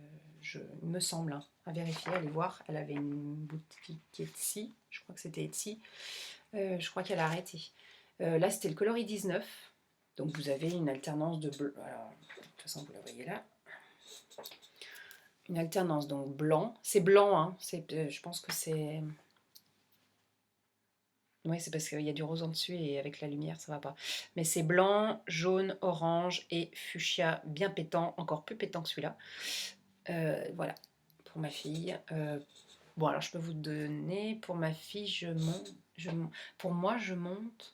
il me semble, à vérifier, allez voir. Elle avait une boutique Etsy, je crois que c'était Etsy. Je crois qu'elle a arrêté. Là c'était le coloris 19. Donc vous avez une alternance de bleu. Alors, de toute façon vous la voyez là. Une alternance donc blanc. C'est blanc, hein. Je pense que c'est... Oui, c'est parce qu'il y a du rose en dessus et avec la lumière, ça va pas. Mais c'est blanc, jaune, orange et fuchsia bien pétant, encore plus pétant que celui-là. Voilà, pour ma fille. Bon, alors je peux vous donner, pour ma fille, pour moi, je monte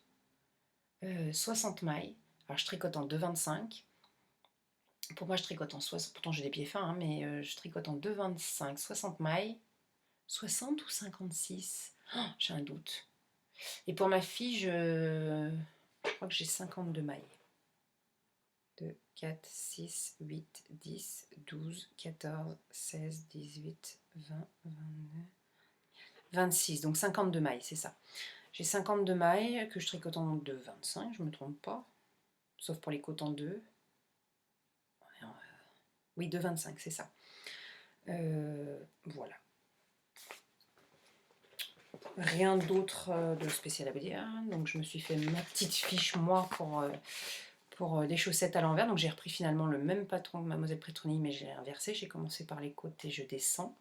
60 mailles. Alors je tricote en 2,25. Pour moi, je tricote en 60, pourtant j'ai des pieds fins, mais je tricote en 2,25, 60 mailles. 60 ou 56 ? J'ai un doute. Et pour ma fille, je crois que j'ai 52 mailles. 2, 4, 6, 8, 10, 12, 14, 16, 18, 20, 22, 26. Donc 52 mailles, c'est ça. J'ai 52 mailles que je tricote en 2,25, je ne me trompe pas. Sauf pour les côtes en 2. Oui, 2,25, c'est ça. Voilà. Rien d'autre de spécial à vous dire. Donc je me suis fait ma petite fiche, moi, pour des chaussettes à l'envers. Donc j'ai repris finalement le même patron que Mademoiselle Petroni, mais j'ai inversé. J'ai commencé par les côtes et je descends.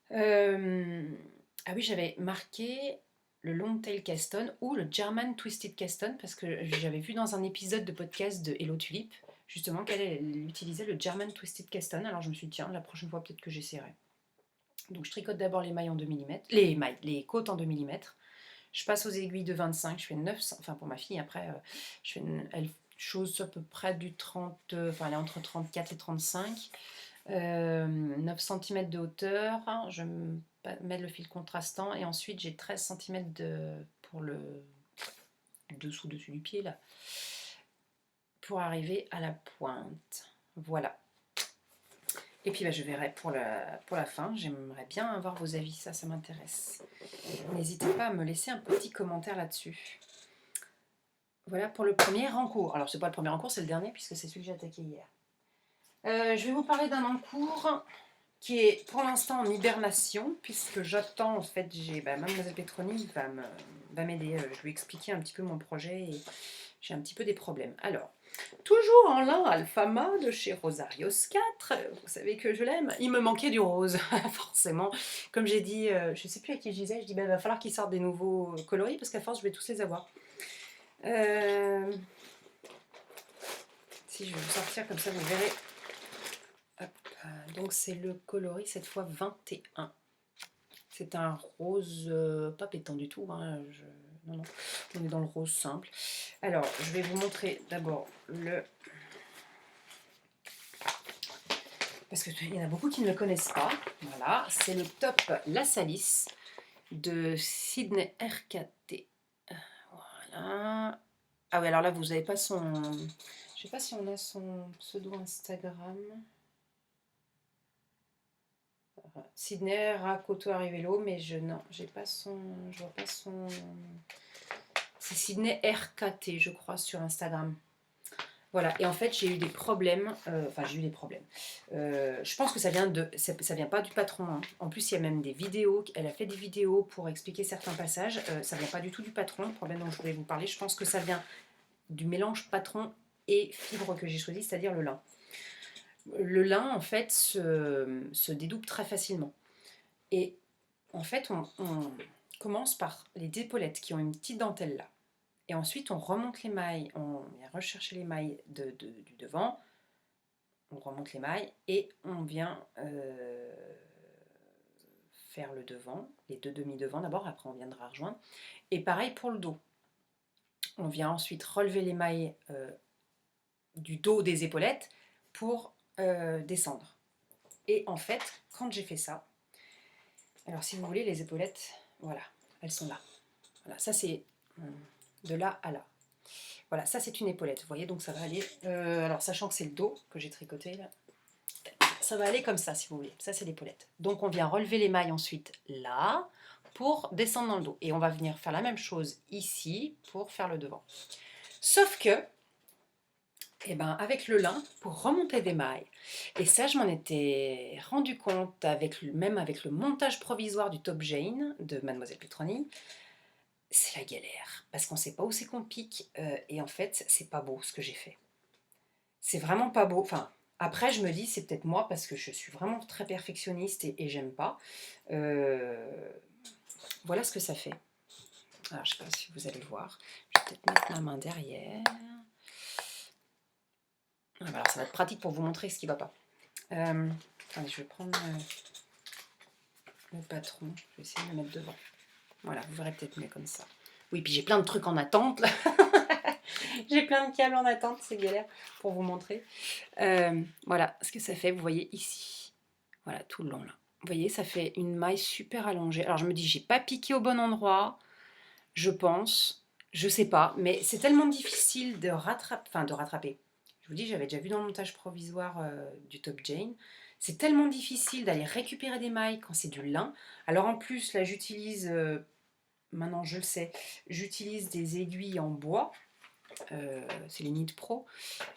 Ah oui, j'avais marqué le long tail Caston ou le German Twisted Caston parce que j'avais vu dans un épisode de podcast de Hello Tulip justement qu'elle utilisait le German Twisted Caston. Alors je me suis dit tiens, la prochaine fois peut-être que j'essaierai. Donc je tricote d'abord les mailles en 2 mm, les côtes en 2 mm. Je passe aux aiguilles de 25, je fais 900, enfin pour ma fille après, elle chose à peu près du 30, enfin elle est entre 34 et 35. 9 cm de hauteur, je mets le fil contrastant et ensuite j'ai 13 cm pour le dessus du pied là, pour arriver à la pointe. Voilà. Et puis je verrai pour la fin, j'aimerais bien avoir vos avis, ça m'intéresse. N'hésitez pas à me laisser un petit commentaire là-dessus. Voilà pour le premier en-cours. Alors c'est pas le premier en-cours, c'est le dernier puisque c'est celui que j'ai attaqué hier. Je vais vous parler d'un en-cours qui est pour l'instant en hibernation puisque j'attends, en fait, Mademoiselle Petroni va m'aider. Je lui ai expliqué un petit peu mon projet et j'ai un petit peu des problèmes. Alors, toujours en lin Alfama de chez Rosarios 4, vous savez que je l'aime. Il me manquait du rose, forcément. Comme j'ai dit, je ne sais plus à qui je disais, il va falloir qu'il sorte des nouveaux coloris parce qu'à force je vais tous les avoir. Si je vais vous sortir comme ça, vous verrez. Hop. Donc c'est le coloris cette fois 21. C'est un rose pas pétant du tout, hein, non, non, on est dans le rose simple. Alors, je vais vous montrer d'abord le... Parce qu'il y en a beaucoup qui ne le connaissent pas. Voilà, c'est le top La Salis de Sydney RKT. Voilà. Ah oui, alors là, vous n'avez pas son... Je sais pas si on a son pseudo Instagram. Sydney Rakoto Arrivelo, mais non, j'ai pas son... Je vois pas son... C'est Sydney RKT, je crois, sur Instagram. Voilà, et en fait, j'ai eu des problèmes. Enfin, j'ai eu des problèmes. Je pense que ça vient pas du patron, hein. En plus, il y a même des vidéos. Elle a fait des vidéos pour expliquer certains passages. Ça vient pas du tout du patron. Le problème dont je voulais vous parler, je pense que ça vient du mélange patron et fibre que j'ai choisi, c'est-à-dire le lin. Le lin, en fait, se dédouble très facilement. Et en fait, on commence par les épaulettes qui ont une petite dentelle là. Et ensuite, on remonte les mailles, on vient rechercher les mailles du devant, on remonte les mailles et on vient faire le devant, les deux demi-devants d'abord, après on viendra rejoindre. Et pareil pour le dos. On vient ensuite relever les mailles du dos des épaulettes pour descendre. Et en fait, quand j'ai fait ça, alors si vous voulez, les épaulettes, voilà, elles sont là. Voilà, ça c'est de là à là. Voilà, ça c'est une épaulette, vous voyez, donc ça va aller... alors sachant que c'est le dos que j'ai tricoté là, ça va aller comme ça si vous voulez, ça c'est l'épaulette. Donc on vient relever les mailles ensuite là, pour descendre dans le dos. Et on va venir faire la même chose ici, pour faire le devant. Sauf que, eh ben, avec le lin, pour remonter des mailles, et ça je m'en étais rendu compte, même avec le montage provisoire du top Jane de Mademoiselle Petroni, c'est la galère, parce qu'on ne sait pas où c'est qu'on pique, et en fait, c'est pas beau ce que j'ai fait. C'est vraiment pas beau. Enfin, après, je me dis, c'est peut-être moi, parce que je suis vraiment très perfectionniste et j'aime pas. Voilà ce que ça fait. Alors, je sais pas si vous allez le voir. Je vais peut-être mettre ma main derrière. Alors, ça va être pratique pour vous montrer ce qui va pas. Attendez, je vais prendre le patron. Je vais essayer de le mettre devant. Voilà, vous verrez peut-être mieux comme ça. Oui, puis j'ai plein de trucs en attente, là. J'ai plein de câbles en attente, c'est galère pour vous montrer. Voilà ce que ça fait, vous voyez ici. Voilà, tout le long là. Vous voyez, ça fait une maille super allongée. Alors je me dis, j'ai pas piqué au bon endroit, je pense. Je sais pas, mais c'est tellement difficile de rattraper. Je vous dis, j'avais déjà vu dans le montage provisoire du Top Jane. C'est tellement difficile d'aller récupérer des mailles quand c'est du lin. Alors en plus, là j'utilise, maintenant je le sais, j'utilise des aiguilles en bois. C'est les Knit Pro.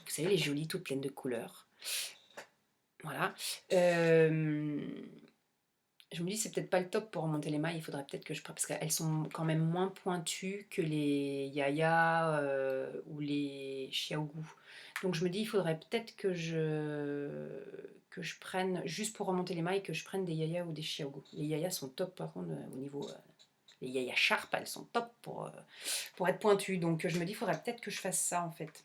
Vous savez, les jolies, toutes pleines de couleurs. Voilà. Je me dis, c'est peut-être pas le top pour remonter les mailles. Il faudrait peut-être que je... Parce qu'elles sont quand même moins pointues que les Yaya ou les Xiaogu. Donc je me dis, il faudrait peut-être que je prenne, juste pour remonter les mailles, que je prenne des Yaya ou des Xiaogu. Les Yaya sont top par contre au niveau... les Yaya Sharp, elles sont top pour être pointues. Donc je me dis, il faudrait peut-être que je fasse ça en fait.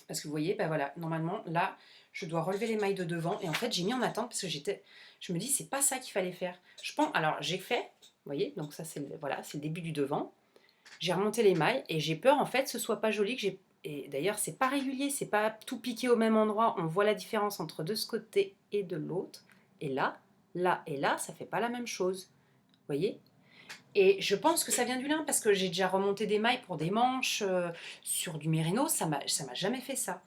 Parce que vous voyez, ben voilà, normalement, là, je dois relever les mailles de devant. Et en fait, j'ai mis en attente parce que je me dis, c'est pas ça qu'il fallait faire. Je pense, alors j'ai fait, vous voyez, donc ça, c'est voilà, c'est le début du devant. J'ai remonté les mailles et j'ai peur, en fait, que ce soit pas joli. Et d'ailleurs, c'est pas régulier, c'est pas tout piqué au même endroit. On voit la différence entre de ce côté et de l'autre. Et là et là, ça fait pas la même chose. Vous voyez? Et je pense que ça vient du lin parce que j'ai déjà remonté des mailles pour des manches sur du mérino, ça m'a jamais fait ça.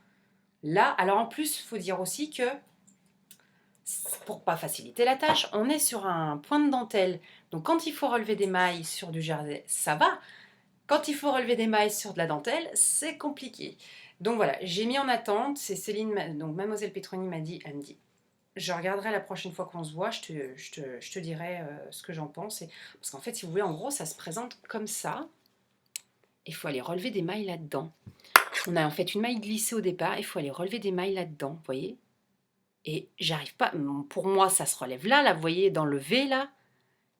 Là, alors en plus, il faut dire aussi que pour pas faciliter la tâche, on est sur un point de dentelle. Donc quand il faut relever des mailles sur du jersey, ça va. Quand il faut relever des mailles sur de la dentelle, c'est compliqué. Donc voilà, j'ai mis en attente. C'est Céline, donc Mademoiselle Petroni m'a dit, elle me dit, je regarderai la prochaine fois qu'on se voit, je te dirai ce que j'en pense. Parce qu'en fait, si vous voulez, en gros, ça se présente comme ça. Il faut aller relever des mailles là-dedans. On a en fait une maille glissée au départ, il faut aller relever des mailles là-dedans, vous voyez? Et j'arrive pas, pour moi, ça se relève là, vous voyez, dans le V, là.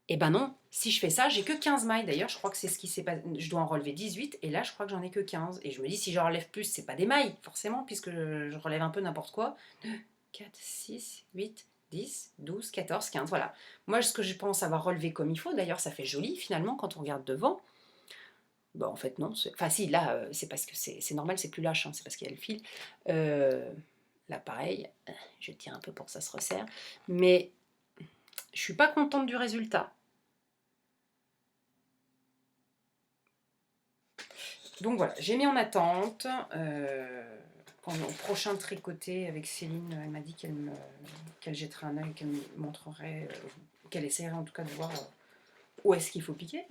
Eh ben non, si je fais ça, j'ai que 15 mailles. D'ailleurs, je crois que c'est ce qui s'est passé. Je dois en relever 18, et là, je crois que j'en ai que 15. Et je me dis, si j'en relève plus, c'est pas des mailles, forcément, puisque je relève un peu n'importe quoi. 4, 6, 8, 10, 12, 14, 15, voilà. Moi, ce que je pense avoir relevé comme il faut, d'ailleurs, ça fait joli, finalement, quand on regarde devant. Bon, en fait, non. Enfin, si, là, c'est parce que c'est normal, c'est plus lâche, hein, c'est parce qu'il y a le fil. Euh, Là, pareil, je tiens un peu pour que ça se resserre. Mais je suis pas contente du résultat. Donc voilà, j'ai mis en attente. Au prochain tricoté avec Céline, elle m'a dit qu'elle jetterait un œil, qu'elle me montrerait, qu'elle essaierait en tout cas de voir où est-ce qu'il faut piquer.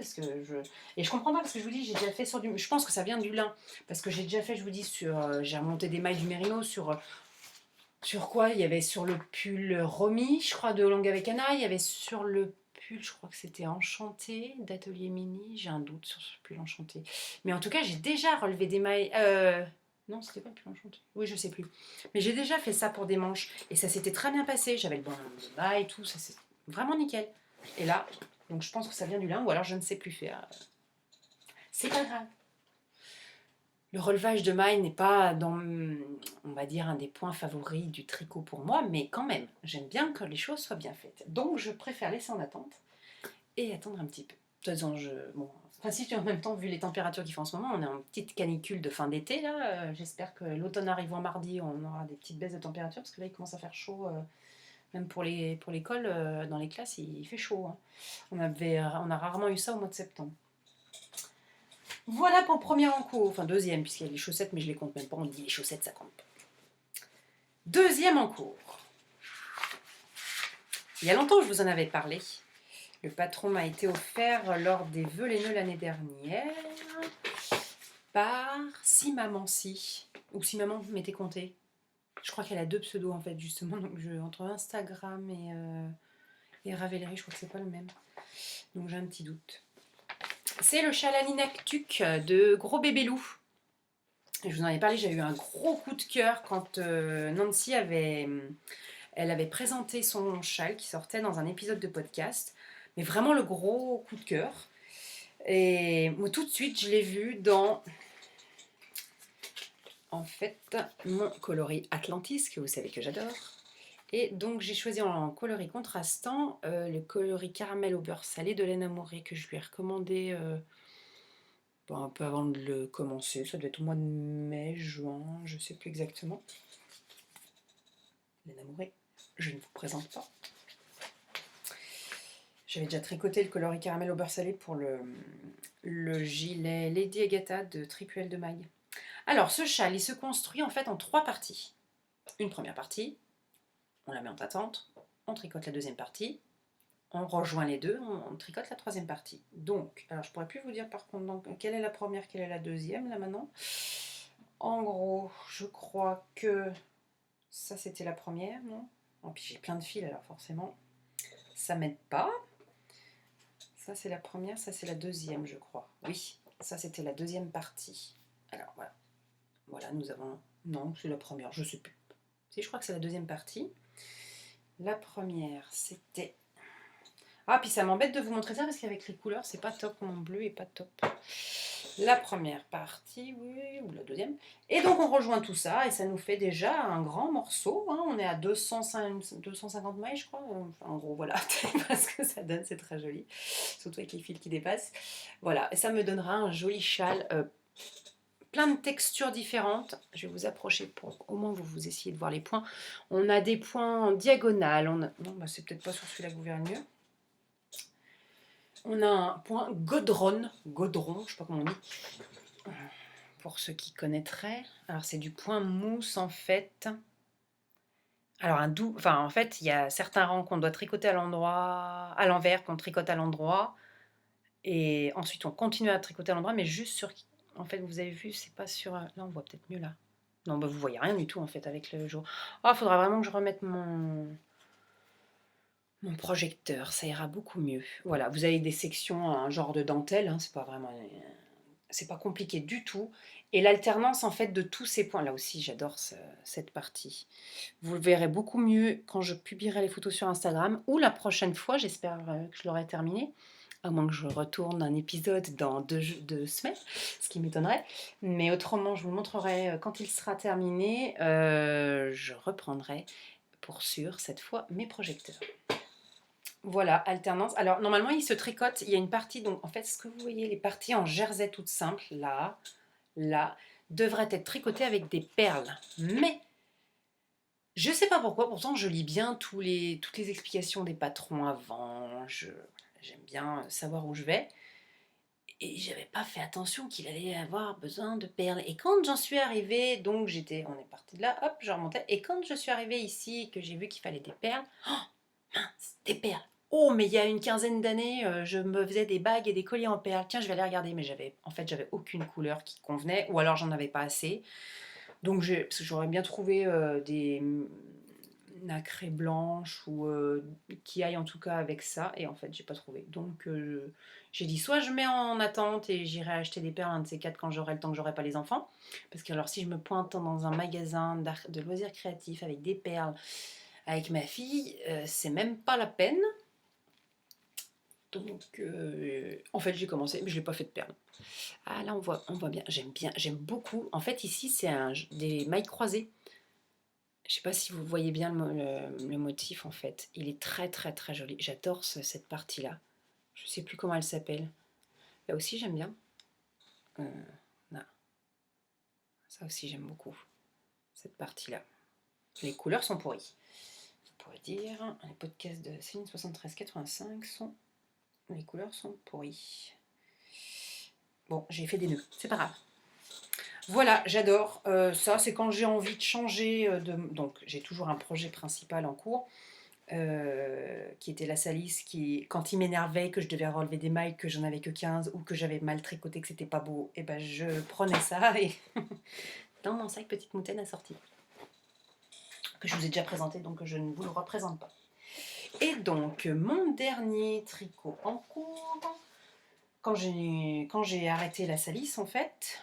Et je comprends pas parce que je vous dis, j'ai déjà fait sur du. Je pense que ça vient du lin. Parce que j'ai déjà fait, je vous dis, j'ai remonté des mailles du mérino sur quoi? Il y avait sur le pull Romy, je crois, de Longue avec Anna. Il y avait sur le pull, je crois que c'était Enchanté, d'Atelier Mini. J'ai un doute sur ce pull Enchanté. Mais en tout cas, j'ai déjà relevé des mailles. Non, c'était pas le pull Enchanté. Oui, je sais plus. Mais j'ai déjà fait ça pour des manches. Et ça s'était très bien passé. J'avais le bon nombre de mailles et tout. Ça, c'est vraiment nickel. Et là, donc je pense que ça vient du lin, ou alors je ne sais plus faire. C'est pas grave. Le relevage de mailles n'est pas dans, on va dire, un des points favoris du tricot pour moi, mais quand même, j'aime bien que les choses soient bien faites. Donc je préfère laisser en attente et attendre un petit peu. De toute façon, enfin, si en même temps, vu les températures qu'il fait en ce moment, on est en petite canicule de fin d'été, là. J'espère que l'automne arrivant mardi, on aura des petites baisses de température, parce que là, il commence à faire chaud, même pour l'école, dans les classes, il fait chaud, hein. On a rarement eu ça au mois de septembre. Voilà pour le premier encours, enfin deuxième, puisqu'il y a les chaussettes, mais je les compte même pas, on dit les chaussettes, ça compte pas. Deuxième encours. Il y a longtemps que je vous en avais parlé. Le patron m'a été offert lors des vœux les nœuds l'année dernière par Si Maman Si, ou Si Maman m'était compté. Je crois qu'elle a 2 pseudos en fait, justement, donc entre Instagram et Ravelry, je crois que c'est pas le même. Donc j'ai un petit doute. C'est le Chalaninactuc de Gros Bébé Loup. Je vous en avais parlé, j'ai eu un gros coup de cœur quand Nancy avait présenté son châle qui sortait dans un épisode de podcast. Mais vraiment le gros coup de cœur. Et moi, tout de suite, je l'ai vu dans, en fait, mon coloris Atlantis, que vous savez que j'adore. Et donc, j'ai choisi en coloris contrastant le coloris caramel au beurre salé de Lena Morey, que je lui ai recommandé un peu avant de le commencer. Ça doit être au mois de mai, juin, je ne sais plus exactement. Lena Morey, je ne vous présente pas. J'avais déjà tricoté le coloris caramel au beurre salé pour le gilet Lady Agatha de Tripuel de Maille. Alors, ce châle, il se construit en fait en 3 parties. Une première partie, on la met en attente, on tricote la deuxième partie, on rejoint les deux, on tricote la troisième partie. Donc, alors je pourrais plus vous dire par contre donc, quelle est la première, quelle est la deuxième là maintenant. En gros, je crois que ça c'était la première, non? Oh, puis j'ai plein de fils alors forcément, ça m'aide pas. Ça c'est la première, ça c'est la deuxième je crois. Oui, ça c'était la deuxième partie. Alors voilà. Voilà, nous avons... Non, c'est la première, je sais plus. Si, je crois que c'est la deuxième partie. La première, c'était... Ah, puis ça m'embête de vous montrer ça parce qu'avec les couleurs, c'est pas top. Mon bleu est pas top. La première partie, oui, ou la deuxième. Et donc, on rejoint tout ça et ça nous fait déjà un grand morceau, hein. On est à 250 mailles, je crois. Enfin, en gros, voilà. Parce que ça donne, c'est très joli. Surtout avec les fils qui dépassent. Voilà, et ça me donnera un joli châle plein de textures différentes. Je vais vous approcher pour au moins vous essayez de voir les points. On a des points en diagonale. Non, bah c'est peut-être pas sur celui-là que vous verrez mieux. On a un point godron, je sais pas comment on dit, pour ceux qui connaîtraient. Alors c'est du point mousse en fait. Alors en fait, il y a certains rangs qu'on doit tricoter à l'envers, qu'on tricote à l'endroit, et ensuite on continue à tricoter à l'endroit, mais juste sur. En fait, vous avez vu, c'est pas sur. Là, on voit peut-être mieux là. Non, bah vous voyez rien du tout en fait avec le jour. Oh, il faudra vraiment que je remette mon projecteur, ça ira beaucoup mieux. Voilà, vous avez des sections, un genre de dentelle, hein, c'est pas compliqué du tout. Et l'alternance en fait de tous ces points, là aussi j'adore cette partie. Vous le verrez beaucoup mieux quand je publierai les photos sur Instagram ou la prochaine fois, j'espère que je l'aurai terminé. À moins que je retourne un épisode dans 2 semaines, ce qui m'étonnerait. Mais autrement, je vous le montrerai quand il sera terminé. Je reprendrai pour sûr, cette fois, mes projecteurs. Voilà, alternance. Alors, normalement, il se tricote. Il y a une partie, donc, en fait, ce que vous voyez, les parties en jersey toutes simples, là, devraient être tricotées avec des perles. Mais, je ne sais pas pourquoi, pourtant, je lis bien toutes les explications des patrons avant. J'aime bien savoir où je vais. Et j'avais pas fait attention qu'il allait avoir besoin de perles. Et quand j'en suis arrivée, donc on est parti de là, hop, je remontais. Et quand je suis arrivée ici, que j'ai vu qu'il fallait des perles, mince, des perles. Oh, mais il y a une quinzaine d'années, je me faisais des bagues et des colliers en perles. Tiens, je vais aller regarder, mais j'avais aucune couleur qui convenait, ou alors j'en avais pas assez. Donc parce que j'aurais bien trouvé des nacrées blanches ou qui aillent en tout cas avec ça, et en fait j'ai pas trouvé. Donc j'ai dit soit je mets en attente et j'irai acheter des perles un de ces quatre quand j'aurai le temps, que j'aurai pas les enfants, parce que alors si je me pointe dans un magasin de loisirs créatifs avec des perles avec ma fille, c'est même pas la peine. Donc en fait j'ai commencé, mais je l'ai pas fait de perles. Ah là on voit bien, j'aime beaucoup. En fait ici c'est des mailles croisées. Je sais pas si vous voyez bien le motif en fait. Il est très très très joli. J'adore cette partie-là. Je sais plus comment elle s'appelle. Là aussi j'aime bien. Euh, là. Ça aussi j'aime beaucoup. Cette partie-là. Les couleurs sont pourries. On pourrait dire, les podcasts de Céline 7385 sont... Les couleurs sont pourries. Bon, j'ai fait des nœuds. C'est pas grave. Voilà, j'adore. Ça, c'est quand j'ai envie de changer Donc, j'ai toujours un projet principal en cours. Qui était la salisse, quand il m'énervait, que je devais relever des mailles, que j'en avais que 15 ou que j'avais mal tricoté, que c'était pas beau, et ben je prenais ça et dans mon sac petite moutaine assortie, que je vous ai déjà présenté, donc je ne vous le représente pas. Et donc mon dernier tricot en cours, quand j'ai arrêté la salisse en fait,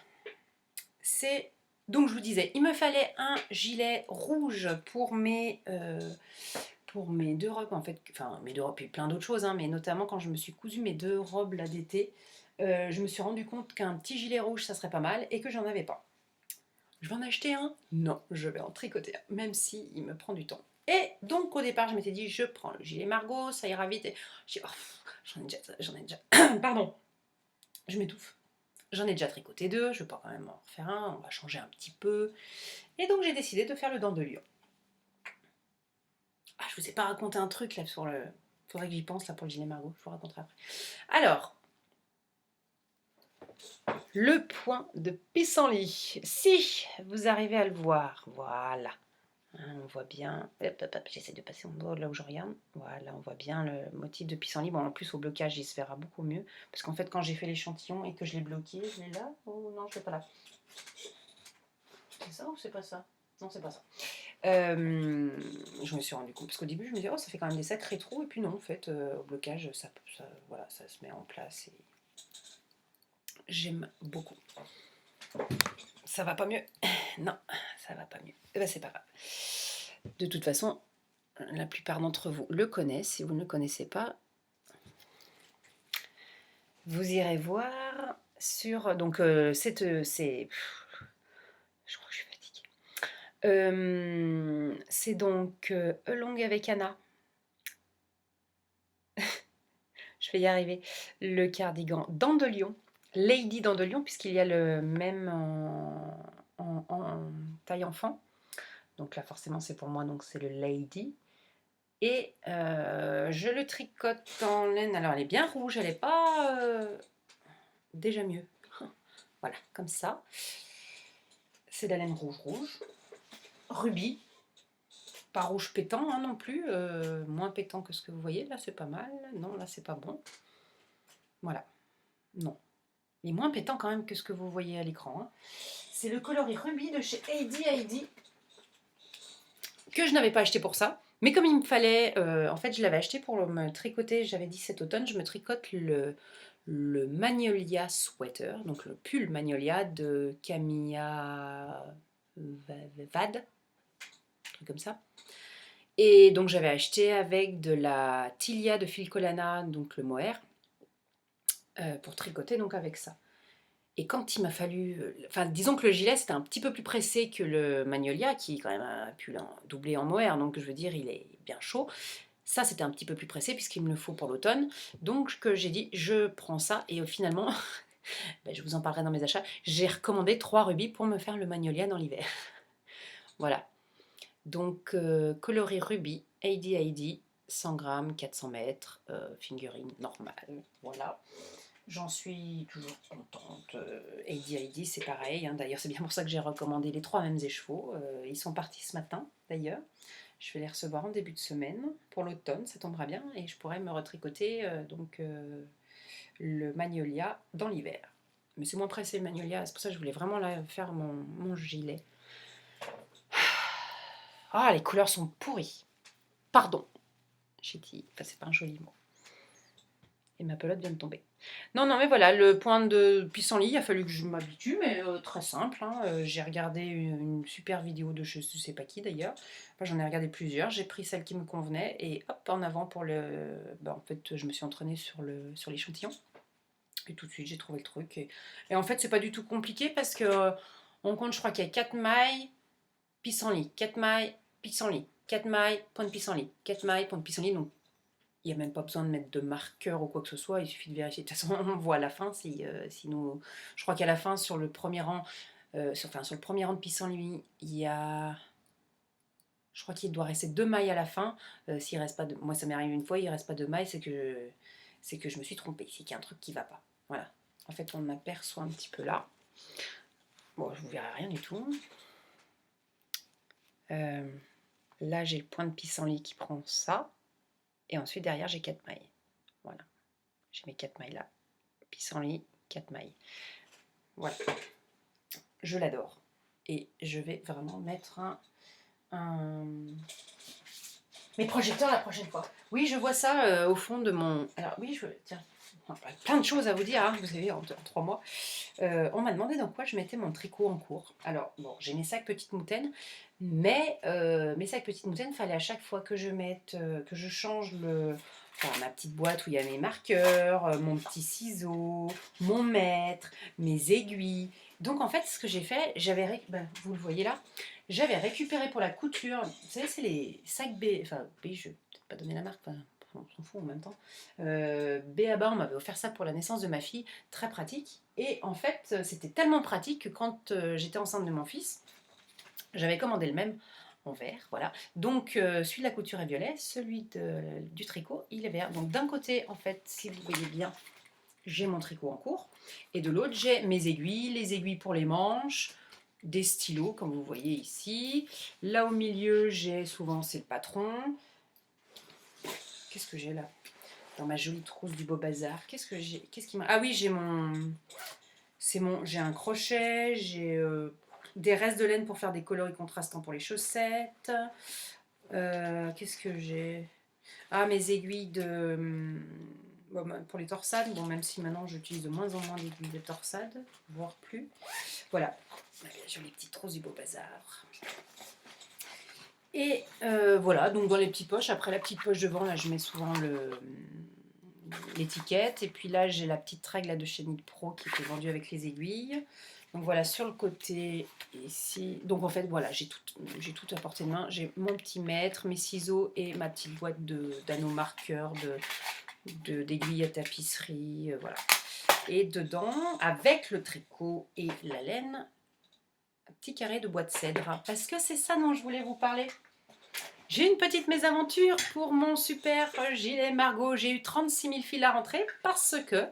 c'est... Donc je vous disais, il me fallait un gilet rouge pour mes deux robes en fait, enfin mes deux robes et plein d'autres choses, hein, mais notamment quand je me suis cousu mes deux robes là d'été, je me suis rendu compte qu'un petit gilet rouge ça serait pas mal et que j'en avais pas. Je vais en acheter un? Non, je vais en tricoter un, même si il me prend du temps. Et donc au départ je m'étais dit je prends le gilet Margot, ça ira vite. Et j'ai dit, oh, j'en ai déjà, pardon, je m'étouffe. J'en ai déjà tricoté deux, je vais pas quand même en refaire un, on va changer un petit peu. Et donc j'ai décidé de faire le dent de lion. Ah, je vous ai pas raconté un truc là sur le... Faudrait que j'y pense là pour le gilet Margot, je vous raconterai après. Alors, le point de pissenlit. Si vous arrivez à le voir, voilà. Hein, on voit bien. Hop, hop, hop, j'essaie de passer mon doigt là où je regarde. Voilà, on voit bien le motif de pissenlit. Bon, en plus au blocage, il se verra beaucoup mieux. Parce qu'en fait, quand j'ai fait l'échantillon et que je l'ai bloqué, je l'ai là. Oh non, je l'ai pas là. C'est ça ou c'est pas ça? Non, c'est pas ça. Je me suis rendu compte, parce qu'au début je me disais oh ça fait quand même des sacrés trous, et puis non en fait au blocage voilà, ça se met en place et j'aime beaucoup. Ça va pas mieux? Non, ça va pas mieux. Eh ben, c'est pas grave. De toute façon, la plupart d'entre vous le connaissent. Si vous ne le connaissez pas, vous irez voir sur... Donc c'est... Je crois que je suis fatiguée. C'est donc Along avec Anna. Je vais y arriver. Le cardigan Dents de Lion, Lady Dents de Lion, puisqu'il y a le même en taille enfant. Donc là, forcément, c'est pour moi, donc c'est le Lady. Et je le tricote en laine. Alors, elle est bien rouge, elle n'est pas déjà mieux. Voilà, comme ça. C'est de la laine rouge. Rubis. Pas rouge pétant hein, non plus. Moins pétant que ce que vous voyez. Là, c'est pas mal. Non, là, c'est pas bon. Voilà. Non. Il est moins pétant quand même que ce que vous voyez à l'écran. Hein. C'est le coloris rubis de chez Heidi, que je n'avais pas acheté pour ça. Mais comme il me fallait, en fait je l'avais acheté pour me tricoter, j'avais dit cet automne, je me tricote le Magnolia Sweater, donc le pull Magnolia de Camilla Vade, un truc comme ça. Et donc j'avais acheté avec de la Tilia de Phil Colana, donc le mohair, pour tricoter donc avec ça. Et quand il m'a fallu, enfin disons que le gilet c'était un petit peu plus pressé que le Magnolia qui quand même a pu doubler en mohair, donc je veux dire il est bien chaud. Ça c'était un petit peu plus pressé puisqu'il me le faut pour l'automne. Donc que j'ai dit je prends ça et finalement, ben, je vous en parlerai dans mes achats, j'ai recommandé 3 rubis pour me faire le Magnolia dans l'hiver. Voilà. Donc coloris rubis, AD, 100 grammes, 400 mètres, fingering normal. Voilà. J'en suis toujours contente. AD, c'est pareil. Hein. D'ailleurs, c'est bien pour ça que j'ai recommandé les 3 mêmes écheveaux. Ils sont partis ce matin, d'ailleurs. Je vais les recevoir en début de semaine. Pour l'automne, ça tombera bien. Et je pourrai me retricoter le Magnolia dans l'hiver. Mais c'est moins pressé le Magnolia. C'est pour ça que je voulais vraiment là, faire mon gilet. Ah, les couleurs sont pourries. Pardon. J'ai dit, enfin, c'est pas un joli mot. Et ma pelote vient de tomber. Non, non, mais voilà, le point de pissenlit, il a fallu que je m'habitue, mais très simple. Hein. J'ai regardé une super vidéo de je ne sais pas qui d'ailleurs. Enfin, j'en ai regardé plusieurs. J'ai pris celle qui me convenait et hop, en avant pour le. En fait, je me suis entraînée sur l'échantillon. Et tout de suite, j'ai trouvé le truc. Et en fait, c'est pas du tout compliqué parce que on compte, je crois qu'il y a 4 mailles, pissenlit, 4 mailles, pissenlit, 4 mailles, point de pissenlit, 4 mailles, point de pissenlit. Donc, il n'y a même pas besoin de mettre de marqueur ou quoi que ce soit, il suffit de vérifier. De toute façon, on voit à la fin si nous. Je crois qu'à la fin, sur le premier rang, sur le premier rang de pissenlit, il y a. Je crois qu'il doit rester 2 mailles à la fin. S'il reste pas de. Moi, ça m'est arrivé une fois, il ne reste pas 2 mailles, c'est que je me suis trompée, c'est qu'il y a un truc qui ne va pas. Voilà. En fait, on aperçoit un petit peu là. Bon, je ne vous verrai rien du tout. Là, j'ai le point de pissenlit qui prend ça. Et ensuite, derrière, j'ai 4 mailles. Voilà. J'ai mes 4 mailles là. Pissenlit, 4 mailles. Voilà. Je l'adore. Et je vais vraiment mettre mes projecteurs la prochaine fois. Oui, je vois ça au fond de mon... Alors oui, tiens, plein de choses à vous dire, hein, vous savez, en 3 mois. On m'a demandé dans quoi je mettais mon tricot en cours. Alors, bon, j'ai mes sacs petites moutaines, mais mes sacs petites moutaines, il fallait à chaque fois que je mette, que je change ma petite boîte où il y a mes marqueurs, mon petit ciseau, mon mètre, mes aiguilles. Donc en fait, ce que j'ai fait, vous le voyez là, j'avais récupéré pour la couture, vous savez, c'est les sacs B, enfin B, je vais peut-être pas donner la marque, enfin, on s'en fout en même temps. B.A.B.A. on m'avait offert ça pour la naissance de ma fille, très pratique. Et en fait, c'était tellement pratique que quand j'étais enceinte de mon fils, j'avais commandé le même en vert, voilà. Donc celui de la couture est violet, celui du tricot, il est vert. Donc d'un côté, en fait, si vous voyez bien, j'ai mon tricot en cours, et de l'autre, j'ai mes aiguilles, les aiguilles pour les manches, des stylos, comme vous voyez ici. Là au milieu, j'ai souvent, c'est le patron. Qu'est-ce que j'ai là? Dans ma jolie trousse du beau bazar. Qu'est-ce que j'ai? Qu'est-ce qui m'a... Ah oui, j'ai un crochet, j'ai des restes de laine pour faire des coloris contrastants pour les chaussettes. Qu'est-ce que j'ai? Ah, mes aiguilles pour les torsades. Bon, même si maintenant j'utilise de moins en moins d'aiguilles de torsade, voire plus. Voilà. J'ai les petites trousses du beau bazar. Et voilà, donc dans les petites poches, après la petite poche devant, là je mets souvent l'étiquette. Et puis là j'ai la petite règle là, de chez Knit Pro qui était vendue avec les aiguilles. Donc voilà, sur le côté ici. Donc en fait voilà, j'ai tout à portée de main. J'ai mon petit mètre, mes ciseaux et ma petite boîte d'anneaux marqueurs, d'aiguilles à tapisserie. Voilà. Et dedans, avec le tricot et la laine, un petit carré de bois de cèdre. Parce que c'est ça dont je voulais vous parler. J'ai une petite mésaventure pour mon super gilet Margot. J'ai eu 36 000 fils à rentrer parce que...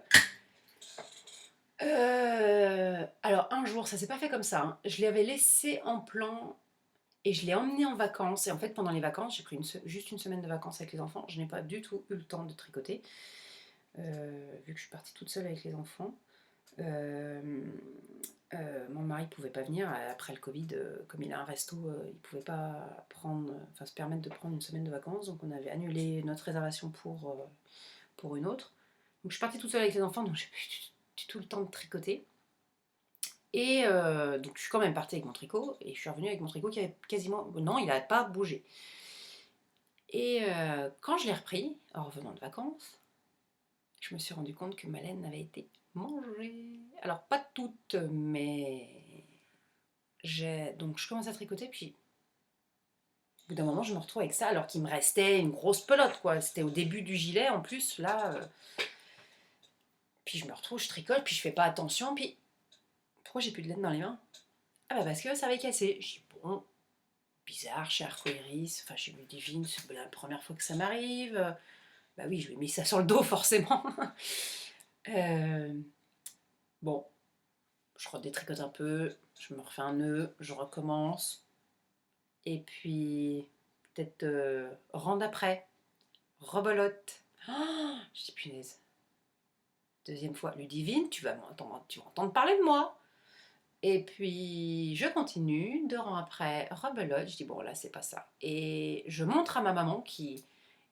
alors un jour, ça s'est pas fait comme ça. Hein. Je l'avais laissé en plan et je l'ai emmené en vacances. Et en fait, pendant les vacances, j'ai pris juste une semaine de vacances avec les enfants. Je n'ai pas du tout eu le temps de tricoter. Vu que je suis partie toute seule avec les enfants. Mon mari ne pouvait pas venir après le Covid, comme il a un resto, il ne pouvait pas se permettre de prendre une semaine de vacances, donc on avait annulé notre réservation pour une autre. Donc je suis partie toute seule avec les enfants, donc j'ai pas eu du tout le temps de tricoter. Et donc je suis quand même partie avec mon tricot, et je suis revenue avec mon tricot qui avait quasiment... Non, il n'avait pas bougé. Et quand je l'ai repris, en revenant de vacances, je me suis rendu compte que ma laine avait été manger. Alors pas toutes, mais donc je commence à tricoter, puis au bout d'un moment je me retrouve avec ça alors qu'il me restait une grosse pelote quoi. C'était au début du gilet en plus là. Puis je me retrouve, je tricote, puis je fais pas attention, puis pourquoi j'ai plus de laine dans les mains? Ah bah parce que ça avait cassé. Je dis bon, bizarre, chez Arcoiris, enfin chez Ludivine, c'est la première fois que ça m'arrive. Bah oui, je lui ai mis ça sur le dos forcément. Euh, bon, je redétricote un peu, je me refais un nœud, je recommence. Et puis, peut-être rang d'après, rebelote. Oh, je dis punaise. Deuxième fois, Ludivine, tu vas entendre parler de moi. Et puis, je continue, 2 rangs après, rebelote. Je dis bon, là, c'est pas ça. Et je montre à ma maman qui.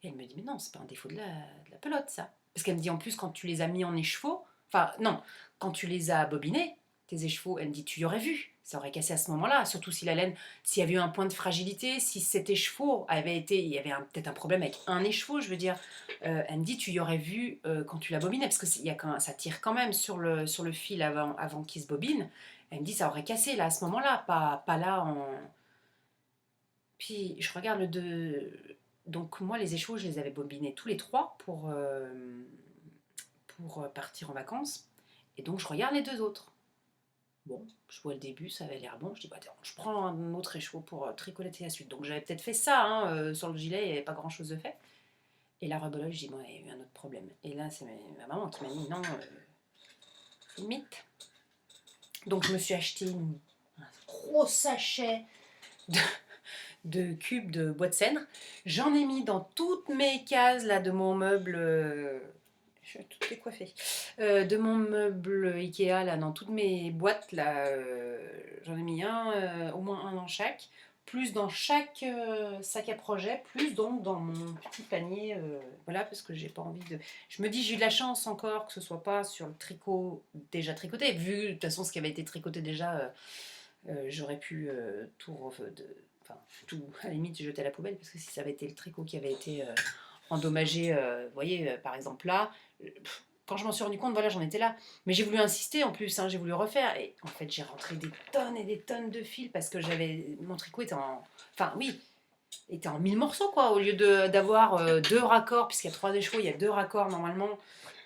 Et elle me dit mais non, c'est pas un défaut de la pelote, ça. Parce qu'elle me dit en plus, quand tu les as mis en écheveau, enfin, non, quand tu les as bobinés, tes écheveaux, elle me dit tu y aurais vu. Ça aurait cassé à ce moment-là, surtout si la laine, s'il y avait eu un point de fragilité, si cet écheveau avait été, il y avait peut-être un problème avec un écheveau, je veux dire, elle me dit tu y aurais vu quand tu l'as bobiné, parce que ça tire quand même sur le fil avant qu'il se bobine. Elle me dit ça aurait cassé là à ce moment-là, pas là en. Puis je regarde le deux. Donc moi les échevaux je les avais bobinés tous les trois pour partir en vacances. Et donc je regarde les 2 autres. Bon, je vois le début, ça avait l'air bon. Je dis bah attends, je prends un autre écheveau pour tricoter la suite. Donc j'avais peut-être fait ça hein, sur le gilet, il n'y avait pas grand-chose de fait. Et la rebelote, je dis bon, il y a eu un autre problème. Et là c'est ma maman qui m'a dit non, limite. Donc je me suis acheté un gros sachet de cubes de bois de cèdre. J'en ai mis dans toutes mes cases là, de mon meuble. Je suis tout décoiffée. De mon meuble Ikea, là, dans toutes mes boîtes, là, j'en ai mis au moins un dans chaque. Plus dans chaque sac à projet, plus donc dans mon petit panier. Voilà, parce que j'ai pas envie de. Je me dis, j'ai eu de la chance encore que ce soit pas sur le tricot déjà tricoté. Vu de toute façon ce qui avait été tricoté déjà, j'aurais pu enfin, tout, à la limite, jeter à la poubelle, parce que si ça avait été le tricot qui avait été endommagé, vous voyez, par exemple là, quand je m'en suis rendu compte, voilà, j'en étais là. Mais j'ai voulu insister en plus, hein, j'ai voulu refaire. Et en fait, j'ai rentré des tonnes et des tonnes de fils parce que mon tricot était en. Enfin, oui, était en 1000 morceaux, quoi. Au lieu d'avoir 2 raccords, puisqu'il y a 3 écheveaux, il y a 2 raccords normalement,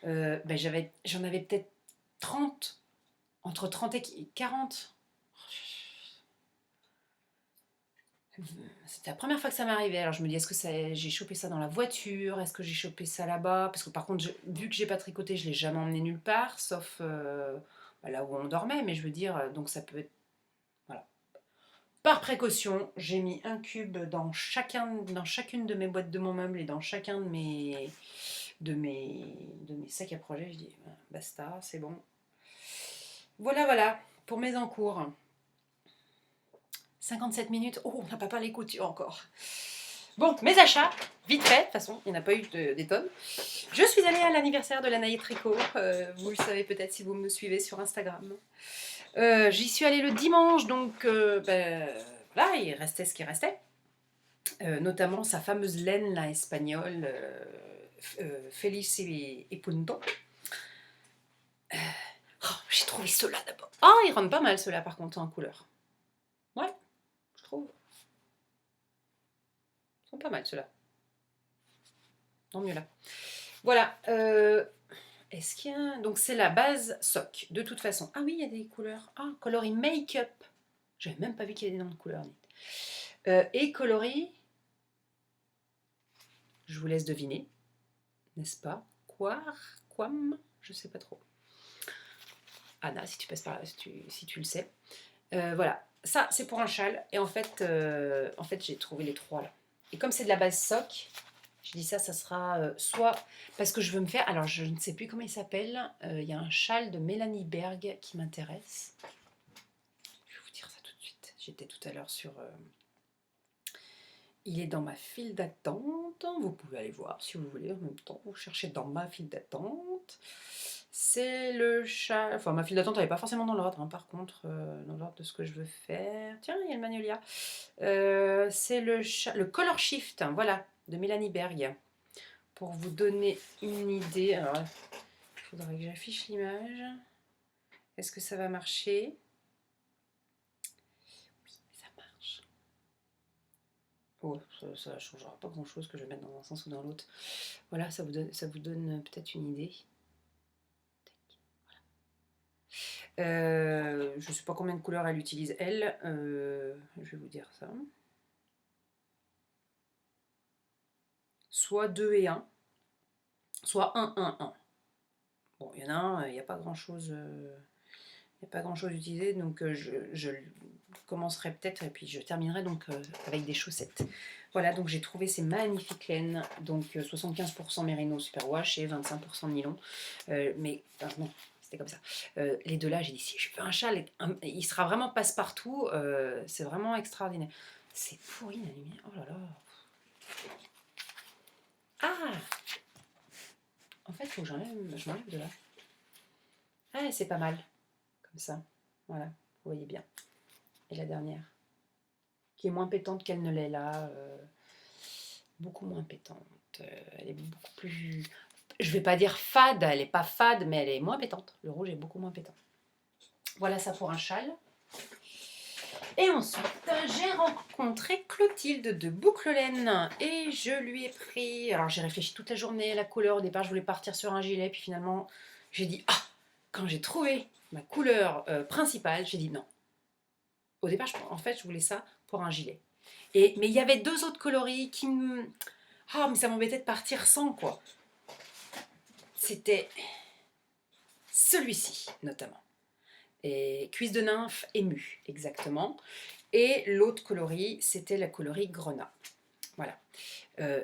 ben, j'en avais peut-être 30, entre 30 et 40. C'était la première fois que ça m'arrivait. Alors je me dis, est-ce que j'ai chopé ça dans la voiture? Est-ce que j'ai chopé ça là-bas? Parce que par contre, vu que j'ai pas tricoté, je l'ai jamais emmené nulle part, sauf là où on dormait. Mais je veux dire, donc ça peut être. Voilà. Par précaution, j'ai mis un cube dans chacune de mes boîtes de mon meuble et dans chacun de mes sacs à projet. Je dis, basta, c'est bon. Voilà, voilà, pour mes encours. 57 minutes. Oh, on n'a pas parlé couture encore. Bon, mes achats, vite fait, de toute façon, il n'y en a pas eu des tonnes. Je suis allée à l'anniversaire de l'Anaïe Tricot, vous le savez peut-être si vous me suivez sur Instagram. J'y suis allée le dimanche, donc voilà, il restait ce qui restait. Notamment sa fameuse laine là, espagnole, Felice et Punto. J'ai trouvé ceux-là d'abord. Ah, ils rendent pas mal ceux-là par contre en couleur. Ouais, je trouve. Ils sont pas mal ceux-là. Tant mieux là. Voilà. Est-ce qu'il y a. Donc c'est la base sock, de toute façon. Ah oui, il y a des couleurs. Ah, coloris make-up. J'avais même pas vu qu'il y avait des noms de couleurs. Et coloris. Je vous laisse deviner. N'est-ce pas? Quam? Je sais pas trop. Anna, si tu passes par là, si tu le sais. Voilà. Ça, c'est pour un châle. Et en fait j'ai trouvé les 3 là. Et comme c'est de la base sock, je dis ça sera soit parce que je veux me faire. Alors, je ne sais plus comment il s'appelle. Il y a un châle de Mélanie Berg qui m'intéresse. Je vais vous dire ça tout de suite. J'étais tout à l'heure sur. Il est dans ma file d'attente. Vous pouvez aller voir si vous voulez en même temps. Vous cherchez dans ma file d'attente. C'est le châle. Enfin, ma file d'attente, elle n'est pas forcément dans l'ordre. Hein, par contre, dans l'ordre de ce que je veux faire. Tiens, il y a le Magnolia. C'est le Color Shift. Voilà, de Mélanie Berg. Pour vous donner une idée, alors, il faudrait que j'affiche l'image. Est-ce que ça va marcher? Oui, ça marche. Oh, ça ne changera pas grand-chose que je vais mettre dans un sens ou dans l'autre. Voilà, ça vous donne peut-être une idée. Je ne sais pas combien de couleurs elle utilise, elle. Je vais vous dire ça. Soit 2 et 1, soit 1, 1, 1. Bon, il y en a un, il n'y a pas grand-chose utilisé, donc je commencerai peut-être et puis je terminerai donc avec des chaussettes. Voilà, donc j'ai trouvé ces magnifiques laines, donc 75% mérino superwash et 25% de nylon. Mais non, c'était comme ça. Les deux là, j'ai dit si je fais un châle, il sera vraiment passe-partout, c'est vraiment extraordinaire. C'est pourri la lumière, oh là là. Ah, en fait, il faut que je m'enlève de là. Ah, c'est pas mal, comme ça. Voilà, vous voyez bien. Et la dernière, qui est moins pétante qu'elle ne l'est là. Beaucoup moins pétante. Elle est beaucoup plus... Je vais pas dire fade, elle est pas fade, mais elle est moins pétante. Le rouge est beaucoup moins pétant. Voilà ça pour un châle. Et ensuite, j'ai rencontré Clotilde de Boucle Laine et je lui ai pris... Alors j'ai réfléchi toute la journée à la couleur. Au départ, je voulais partir sur un gilet, puis finalement, j'ai dit, ah, quand j'ai trouvé ma couleur principale, j'ai dit non. Au départ, en fait, je voulais ça pour un gilet. Mais il y avait deux autres coloris qui me... Ah, mais ça m'embêtait de partir sans, quoi. C'était celui-ci, notamment. Et cuisse de nymphe émue, exactement. Et l'autre coloris, c'était la coloris grenat. Voilà.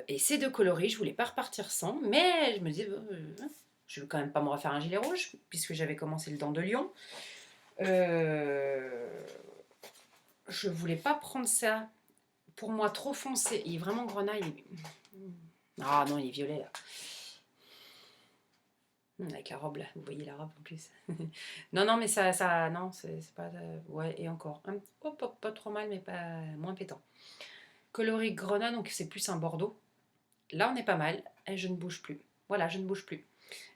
Et ces deux coloris, je voulais pas repartir sans, mais je me disais, je ne veux quand même pas me refaire un gilet rouge, puisque j'avais commencé le Dent de Lion. Je voulais pas prendre ça. Pour moi, trop foncé. Il est vraiment grenat. Ah non, il est violet, là. Avec la robe là, vous voyez la robe en plus. Non, non, mais non, c'est pas. Ouais, et encore. Hop, pas trop mal, mais pas moins pétant. Coloris grenat, donc c'est plus un bordeaux. Là, on est pas mal. Et je ne bouge plus. Voilà, je ne bouge plus.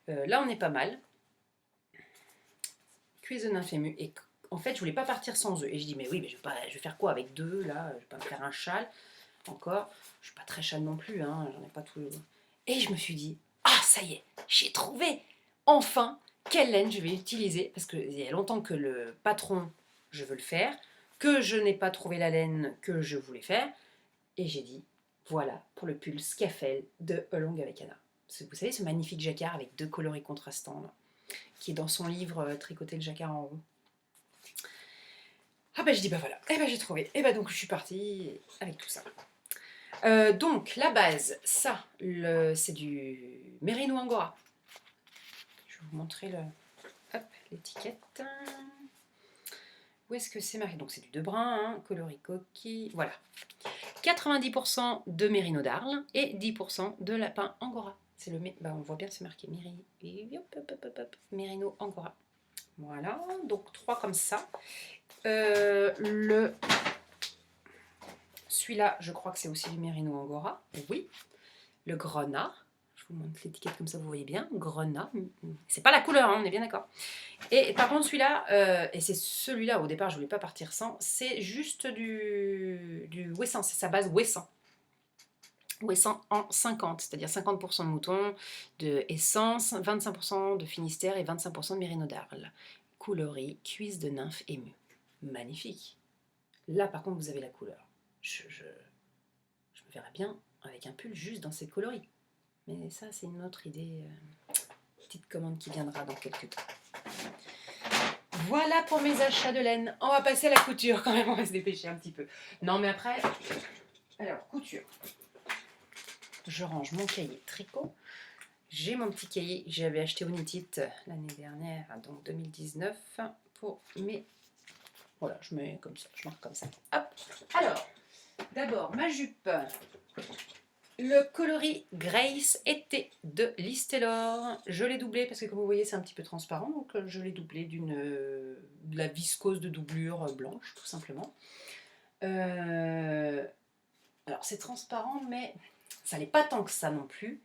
Là, on est pas mal. Cuisse de nymphe émue. Et en fait, je voulais pas partir sans eux. Et je dis, mais oui, mais je vais faire quoi avec deux là? Je vais pas me faire un châle. Encore. Je suis pas très châle non plus, hein. J'en ai pas tout. Et je me suis dit, ah, ça y est, j'ai trouvé! Enfin, quelle laine je vais utiliser, parce qu'il y a longtemps que le patron, je veux le faire, que je n'ai pas trouvé la laine que je voulais faire, et j'ai dit, voilà, pour le pull Scafell de Along avec Anna. Vous savez, ce magnifique jacquard avec deux coloris contrastants, là, qui est dans son livre Tricoter le jacquard en rond. Ah ben je dis, bah voilà, et ben j'ai trouvé, et ben donc je suis partie avec tout ça. Donc la base, ça, c'est du Merino Angora. Je vais vous montrer l'étiquette. Où est-ce que c'est marqué? Donc c'est du de brun, hein, coloris coquille. Voilà. 90% de Merino d'Arles et 10% de lapin Angora. C'est on voit bien, c'est marqué Merino Angora. Voilà, donc 3 comme ça. Celui-là, je crois que c'est aussi du Merino Angora. Oui. Le grenat. Je vous montre l'étiquette comme ça, vous voyez bien. Grenat. C'est pas la couleur, hein, on est bien d'accord. Et par contre, celui-là, et c'est celui-là, au départ, je voulais pas partir sans, c'est juste du Ouessant. C'est sa base Ouessant. Ouessant en 50, c'est-à-dire 50% de mouton, de essence, 25% de Finistère et 25% de Mérino d'Arles. Coloris, cuisse de nymphe émue. Magnifique. Là, par contre, vous avez la couleur. Je me verrais bien avec un pull juste dans ces coloris. Mais ça, c'est une autre idée. Petite commande qui viendra dans quelques temps. Voilà pour mes achats de laine. On va passer à la couture quand même, on va se dépêcher un petit peu. Non, mais après... Alors, couture. Je range mon cahier tricot. J'ai mon petit cahier que j'avais acheté au Knit l'année dernière, donc 2019, pour mes... Voilà, je mets comme ça, je marque comme ça. Hop. Alors, d'abord, ma jupe. Le coloris Grace été de Listelor. Je l'ai doublé parce que comme vous voyez c'est un petit peu transparent. Donc je l'ai doublé de la viscose de doublure blanche tout simplement. Alors c'est transparent mais ça n'est pas tant que ça non plus.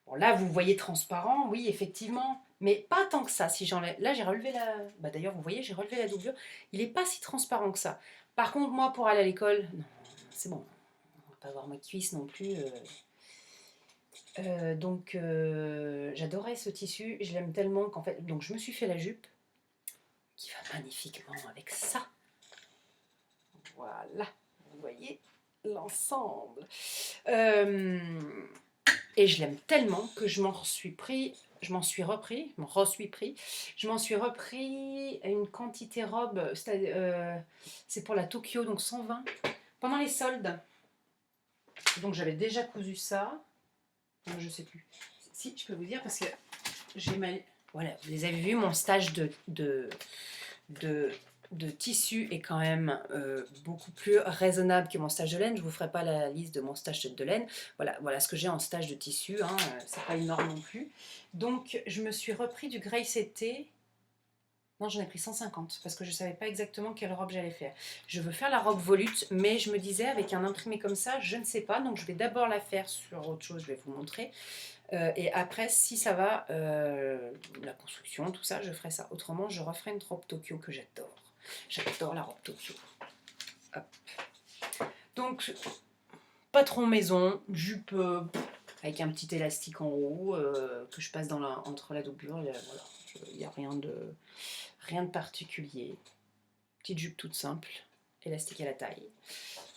Bon là vous voyez transparent, oui effectivement. Mais pas tant que ça. Si j'enlève, là j'ai relevé la. Bah, d'ailleurs, vous voyez, j'ai relevé la doublure. Il n'est pas si transparent que ça. Par contre, moi, pour aller à l'école, non, c'est bon. On va pas voir ma cuisse non plus. Donc, j'adorais ce tissu. Je l'aime tellement qu'en fait, donc je me suis fait la jupe qui va magnifiquement avec ça. Voilà, vous voyez l'ensemble. Et je l'aime tellement que je m'en suis pris, je m'en suis repris, je m'en suis repris une quantité robe, c'est pour la Tokyo, donc 120, pendant les soldes. Donc j'avais déjà cousu ça, non, je sais plus. Si, je peux vous dire parce que j'ai mal. Voilà, vous les avez vus, mon stage de, de tissu est quand même beaucoup plus raisonnable que mon stage de laine. Je ne vous ferai pas la liste de mon stage de laine. Voilà ce que j'ai en stage de tissu. Hein. C'est pas énorme non plus. Donc, je me suis repris du Grace été. Non, j'en ai pris 150 parce que je ne savais pas exactement quelle robe j'allais faire. Je veux faire la robe volute, mais je me disais avec un imprimé comme ça, je ne sais pas. Donc, je vais d'abord la faire sur autre chose, je vais vous montrer. Et après, si ça va, la construction, tout ça, je ferai ça. Autrement, je referai une robe Tokyo que j'adore. J'adore la robe Tokyo. Hop. Donc, patron maison, jupe avec un petit élastique en haut que je passe entre la doublure. Voilà, il n'y a rien de particulier. Petite jupe toute simple, élastique à la taille.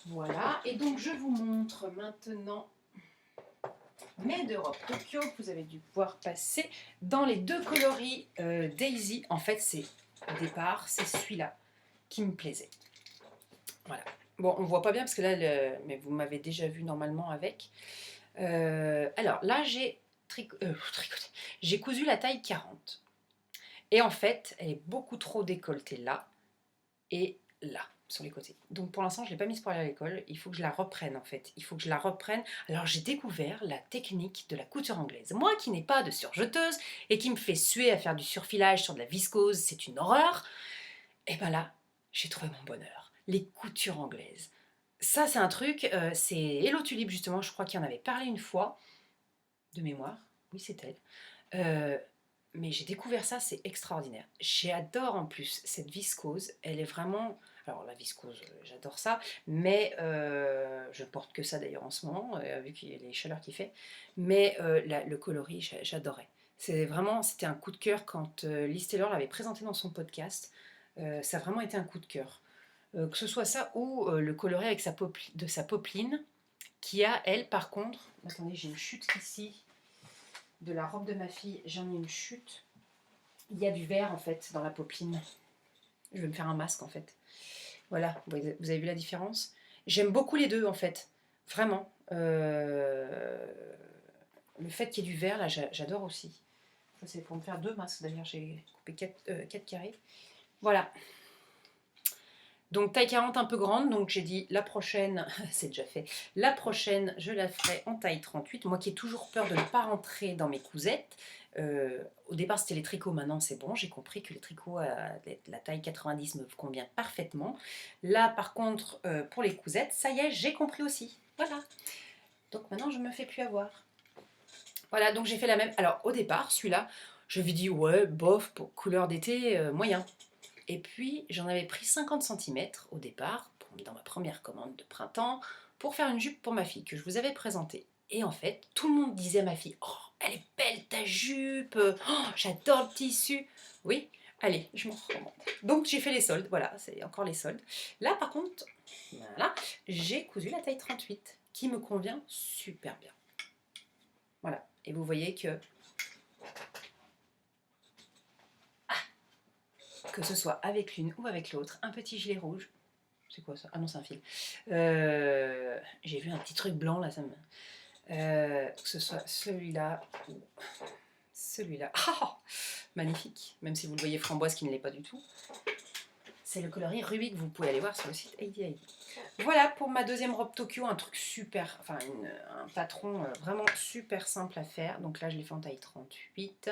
Voilà, et donc je vous montre maintenant mes deux robes Tokyo que vous avez dû pouvoir passer dans les deux coloris Daisy. En fait, c'est au départ, c'est celui-là qui me plaisait. Voilà. Bon, on voit pas bien parce que là, mais vous m'avez déjà vu normalement avec. Alors là, j'ai j'ai cousu la taille 40. Et en fait, elle est beaucoup trop décolletée là et là, sur les côtés. Donc pour l'instant, je ne l'ai pas mise pour aller à l'école. Il faut que je la reprenne en fait. Il faut que je la reprenne. Alors j'ai découvert la technique de la couture anglaise. Moi qui n'ai pas de surjeteuse et qui me fait suer à faire du surfilage sur de la viscose, c'est une horreur. Et ben là, j'ai trouvé mon bonheur. Les coutures anglaises. Ça, c'est un truc, c'est Hello Tulip justement, je crois qu'il en avait parlé une fois, de mémoire. Oui, c'est elle. Mais j'ai découvert ça, c'est extraordinaire. J'adore en plus cette viscose, elle est vraiment... Alors la viscose, j'adore ça, mais je porte que ça d'ailleurs en ce moment, vu qu'il y a les chaleurs qu'il fait. Mais le coloris, j'adorais. C'était un coup de cœur quand Liz Taylor l'avait présenté dans son podcast. Ça a vraiment été un coup de cœur. Que ce soit ça ou le coloris avec de sa popeline, qui a, elle, par contre... Attendez, j'ai une chute ici de la robe de ma fille, j'en ai une chute. Il y a du vert en fait dans la popeline. Je vais me faire un masque en fait. Voilà, vous avez vu la différence. J'aime beaucoup les deux en fait, vraiment. Le fait qu'il y ait du vert là, j'adore aussi. Ça c'est pour me faire deux masques d'ailleurs, j'ai coupé 4 carrés. Voilà. Donc taille 40 un peu grande, donc j'ai dit la prochaine, c'est déjà fait, la prochaine je la ferai en taille 38, moi qui ai toujours peur de ne pas rentrer dans mes cousettes. Au départ c'était les tricots, maintenant c'est bon, j'ai compris que les tricots à la taille 90 me convient parfaitement. Là par contre pour les cousettes, ça y est, j'ai compris aussi, voilà. Donc maintenant je ne me fais plus avoir. Voilà, donc j'ai fait la même, alors au départ celui-là, je lui ai dit ouais bof, pour couleur d'été, moyen. Et puis, j'en avais pris 50 centimètres au départ, dans ma première commande de printemps, pour faire une jupe pour ma fille, que je vous avais présentée. Et en fait, tout le monde disait à ma fille, « Oh, elle est belle ta jupe, oh, j'adore le tissu !» Oui, allez, je m'en recommande. Donc, j'ai fait les soldes, voilà, c'est encore les soldes. Là, par contre, voilà, j'ai cousu la taille 38, qui me convient super bien. Voilà, et vous voyez que ce soit avec l'une ou avec l'autre, un petit gilet rouge. C'est quoi ça? Ah non, c'est un fil. J'ai vu un petit truc blanc là, ça me... que ce soit celui-là ou celui-là. Ah, magnifique, même si vous le voyez framboise qui ne l'est pas du tout. C'est le coloris Rubik, vous pouvez aller voir sur le site Heidi Heidi. Voilà pour ma deuxième robe Tokyo, un truc super, enfin un patron vraiment super simple à faire. Donc là je l'ai fait en taille 38.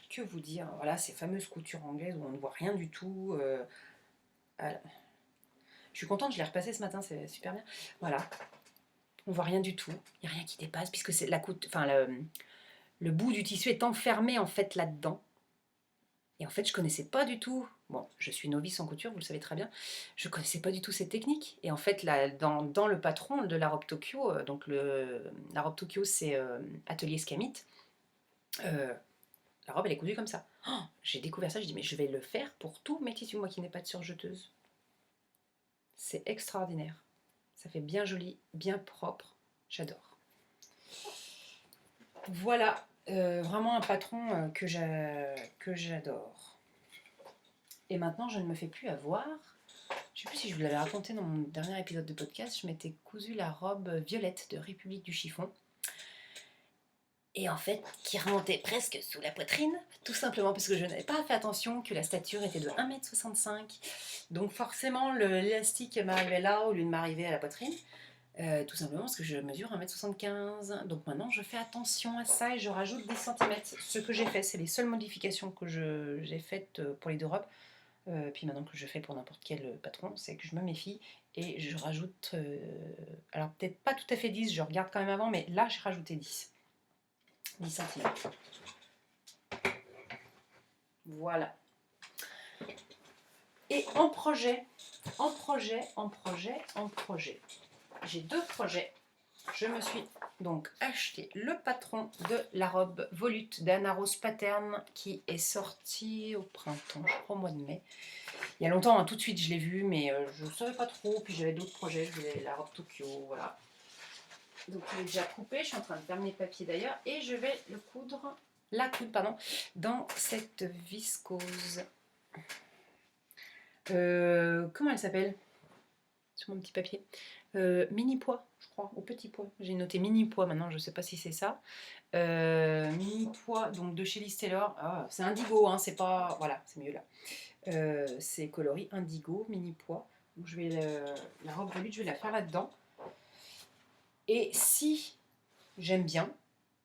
Que vous dire, voilà ces fameuses coutures anglaises où on ne voit rien du tout. Voilà. Je suis contente, je l'ai repassé ce matin, c'est super bien. Voilà, on voit rien du tout, il n'y a rien qui dépasse puisque c'est la le bout du tissu est enfermé en fait là-dedans. Et en fait, je connaissais pas du tout. Bon, je suis novice en couture, vous le savez très bien. Je connaissais pas du tout cette technique. Et en fait, là, dans le patron de la robe Tokyo, donc la robe Tokyo, c'est Atelier Scamit. La robe, elle est cousue comme ça. Oh, j'ai découvert ça, je dis mais je vais le faire pour tous mes tissus, moi qui n'ai pas de surjeteuse. C'est extraordinaire. Ça fait bien joli, bien propre. J'adore. Voilà, vraiment un patron que j'adore. Et maintenant, je ne me fais plus avoir. Je ne sais plus si je vous l'avais raconté dans mon dernier épisode de podcast, je m'étais cousu la robe violette de République du chiffon. Et en fait, qui remontait presque sous la poitrine, tout simplement parce que je n'avais pas fait attention que la stature était de 1,65 m. Donc forcément, l'élastique m'arrivait là au lieu de m'arriver à la poitrine. Tout simplement parce que je mesure 1,75 m. Donc maintenant, je fais attention à ça et je rajoute 10 cm. Ce que j'ai fait, c'est les seules modifications que j'ai faites pour les deux robes. Puis maintenant que je fais pour n'importe quel patron, c'est que je me méfie et je rajoute, alors peut-être pas tout à fait 10, je regarde quand même avant, mais là j'ai rajouté 10 cm. Voilà. Et en projet, j'ai deux projets. Je me suis donc acheté le patron de la robe volute d'Anna Rose Pattern qui est sorti au printemps, je crois au mois de mai. Il y a longtemps, hein, tout de suite je l'ai vu, mais je ne savais pas trop. Puis j'avais d'autres projets, je voulais la robe Tokyo, voilà. Donc je l'ai déjà coupé, je suis en train de terminer le papier d'ailleurs, et je vais la coudre, dans cette viscose. Comment elle s'appelle sur mon petit papier? Mini pois, je crois, au petit pois. J'ai noté mini pois maintenant, je ne sais pas si c'est ça. Mini pois, donc de chez Liz Taylor. Ah, c'est indigo, hein, c'est pas. Voilà, c'est mieux là. C'est coloris indigo, mini pois. Donc je vais la robe volute, je vais la faire là-dedans. Et si j'aime bien,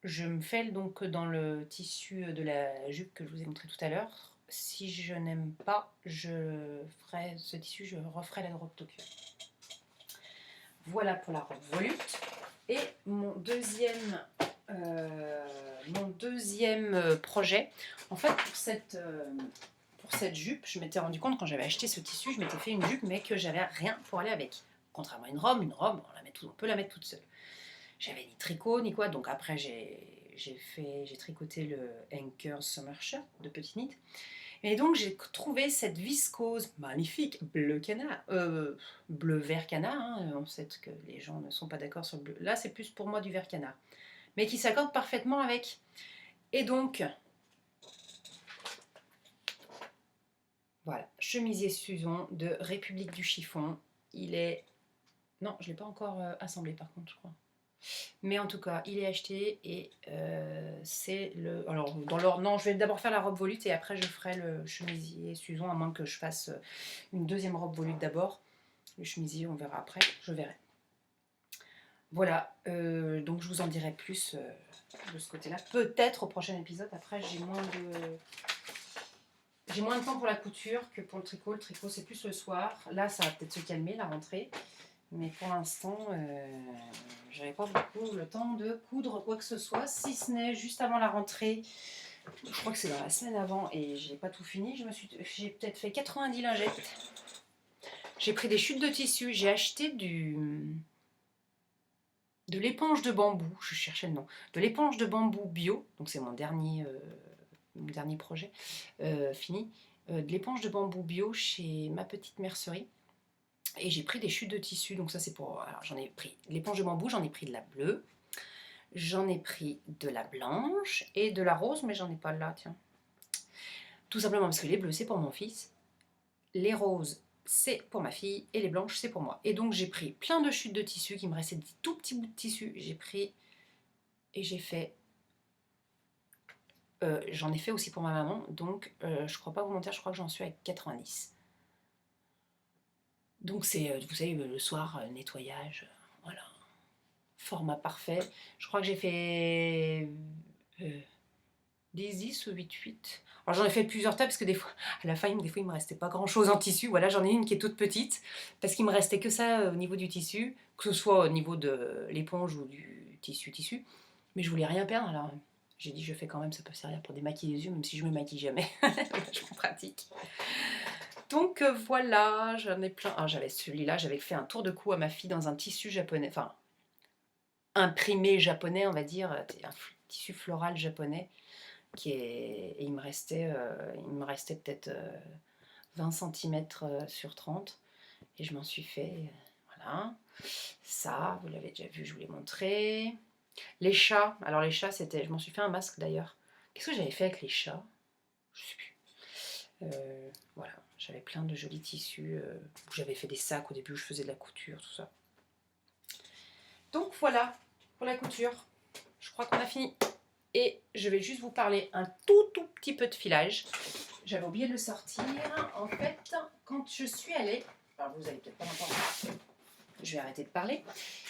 je me fais donc dans le tissu de la jupe que je vous ai montré tout à l'heure. Si je n'aime pas, je ferai ce tissu, je referai la robe Tokyo. Voilà pour la robe volute. Et mon deuxième projet, en fait pour cette jupe, je m'étais rendu compte quand j'avais acheté ce tissu, je m'étais fait une jupe mais que j'avais rien pour aller avec. Contrairement à une robe, on peut la mettre toute seule. J'avais ni tricot ni quoi, donc après j'ai tricoté le Anchor Summer Shirt de Petit Knit. Et donc j'ai trouvé cette viscose magnifique, bleu canard, bleu vert canard, hein, on sait que les gens ne sont pas d'accord sur le bleu. Là c'est plus pour moi du vert canard, mais qui s'accorde parfaitement avec. Et donc, voilà, chemisier Suzon de République du chiffon. Il est... Non, je ne l'ai pas encore assemblé par contre, je crois. Mais en tout cas, il est acheté et c'est le... Alors, dans l'ordre... Non, je vais d'abord faire la robe volute et après je ferai le chemisier Suzon, à moins que je fasse une deuxième robe volute d'abord. Le chemisier, on verra après, je verrai. Voilà, donc je vous en dirai plus de ce côté-là. Peut-être au prochain épisode, après j'ai moins de temps pour la couture que pour le tricot. Le tricot, c'est plus le soir. Là, ça va peut-être se calmer, la rentrée. Mais pour l'instant, j'avais pas beaucoup le temps de coudre quoi que ce soit, si ce n'est juste avant la rentrée. Je crois que c'est dans la semaine avant et j'ai pas tout fini. J'ai peut-être fait 90 lingettes. J'ai pris des chutes de tissu. J'ai acheté de l'éponge de bambou. Je cherchais le nom. De l'éponge de bambou bio. Donc c'est mon dernier projet fini. De l'éponge de bambou bio chez Ma Petite Mercerie. Et j'ai pris des chutes de tissu, donc ça c'est pour... Alors j'en ai pris l'éponge de bambou, j'en ai pris de la bleue, j'en ai pris de la blanche et de la rose, mais j'en ai pas là, tiens. Tout simplement parce que les bleus c'est pour mon fils, les roses c'est pour ma fille et les blanches c'est pour moi. Et donc j'ai pris plein de chutes de tissu, qui me restait des tout petits bouts de tissu, j'ai pris et j'ai fait... j'en ai fait aussi pour ma maman, donc je crois pas vous mentir, je crois que j'en suis à 90. Donc c'est, vous savez, le soir, nettoyage, voilà, format parfait. Je crois que j'ai fait 10 ou 8. Alors j'en ai fait plusieurs tas parce que des fois, à la fin, il me restait pas grand chose en tissu. Voilà, j'en ai une qui est toute petite parce qu'il me restait que ça au niveau du tissu, que ce soit au niveau de l'éponge ou du tissu. Mais je voulais rien perdre, alors J'ai dit, je fais quand même, ça peut servir pour démaquiller les yeux, même si je me maquille jamais. Je m'en pratique. Donc voilà, j'en ai plein. Ah, j'avais celui-là, j'avais fait un tour de cou à ma fille dans un tissu japonais, enfin, imprimé japonais, on va dire, un tissu floral japonais. Et il me restait peut-être 20 cm sur 30. Et je m'en suis fait, voilà. Ça, vous l'avez déjà vu, je vous l'ai montré. Les chats, alors les chats, je m'en suis fait un masque d'ailleurs. Qu'est-ce que j'avais fait avec les chats? Je sais plus. Voilà, j'avais plein de jolis tissus. J'avais fait des sacs au début où je faisais de la couture, tout ça. Donc voilà, pour la couture. Je crois qu'on a fini. Et je vais juste vous parler un tout petit peu de filage. J'avais oublié de le sortir. En fait, quand je suis allée... Alors vous allez peut-être pas m'entendre. Je vais arrêter de parler.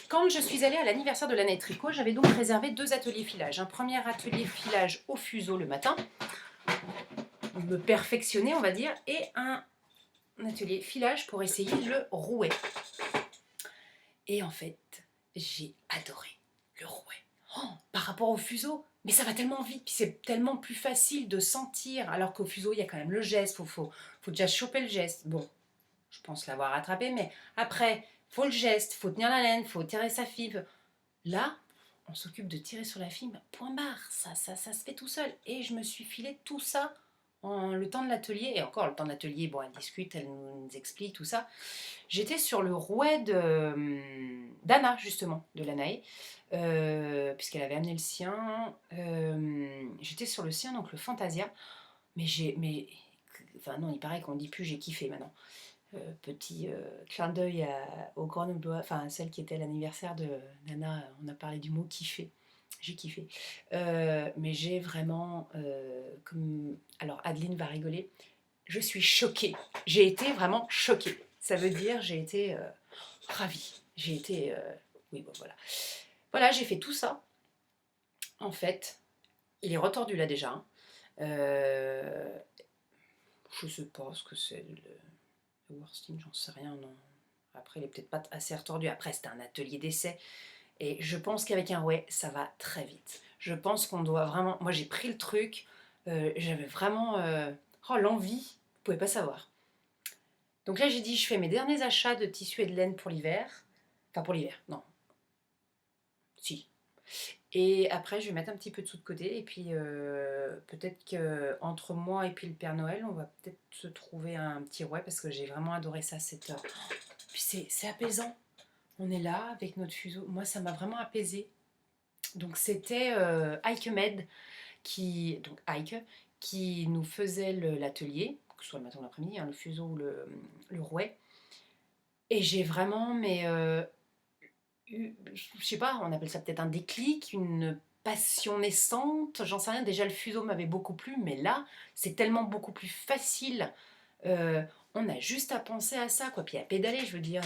Quand je suis allée à l'anniversaire de l'année tricot, j'avais donc réservé 2 ateliers filage. Un premier atelier filage au fuseau le matin, me perfectionner on va dire, et un atelier filage pour essayer le rouet. Et en fait, j'ai adoré le rouet. Oh, par rapport au fuseau, mais ça va tellement vite, puis c'est tellement plus facile de sentir, alors qu'au fuseau, il y a quand même le geste, faut déjà choper le geste. Bon, je pense l'avoir rattrapé, mais après, faut le geste, faut tenir la laine, faut tirer sa fibre. Là, on s'occupe de tirer sur la fibre, point barre, ça se fait tout seul. Et je me suis filé tout ça en le temps de l'atelier, et encore le temps de l'atelier, bon, elle discute, elle nous explique tout ça. J'étais sur le rouet d'Anna, justement, de Lanae, puisqu'elle avait amené le sien. J'étais sur le sien, donc le Fantasia. Enfin non, il paraît qu'on dit plus j'ai kiffé maintenant. Petit clin d'œil au Grenoblois, enfin celle qui était à l'anniversaire de Nana, on a parlé du mot kiffer. J'ai kiffé. Mais j'ai vraiment, alors Adeline va rigoler, je suis choquée. J'ai été vraiment choquée. Ça veut dire j'ai été ravie. J'ai été, oui bon voilà. Voilà, j'ai fait tout ça. En fait, il est retordu là déjà. Hein. Je sais pas ce que c'est le worsting, j'en sais rien, non. Après, il est peut-être pas assez retordu. Après, c'était un atelier d'essai. Et je pense qu'avec un rouet, ça va très vite. Je pense qu'on doit vraiment... Moi, j'ai pris le truc. J'avais vraiment l'envie. Vous pouvez pas savoir. Donc là, j'ai dit, je fais mes derniers achats de tissu et de laine pour l'hiver. Enfin, pour l'hiver, non. Si. Et après, je vais mettre un petit peu de sous de côté. Et puis, peut-être qu'entre moi et puis le Père Noël, on va peut-être se trouver un petit rouet. Parce que j'ai vraiment adoré ça. Puis c'est apaisant. On est là avec notre fuseau. Moi, ça m'a vraiment apaisée. Donc, c'était Heike Med, donc Heike, qui nous faisait l'atelier, que ce soit le matin ou l'après-midi, hein, le fuseau ou le rouet. Et j'ai vraiment, je sais pas, on appelle ça peut-être un déclic, une passion naissante, j'en sais rien. Déjà, le fuseau m'avait beaucoup plu, mais là, c'est tellement beaucoup plus facile. On a juste à penser à ça, quoi. Puis à pédaler, je veux dire.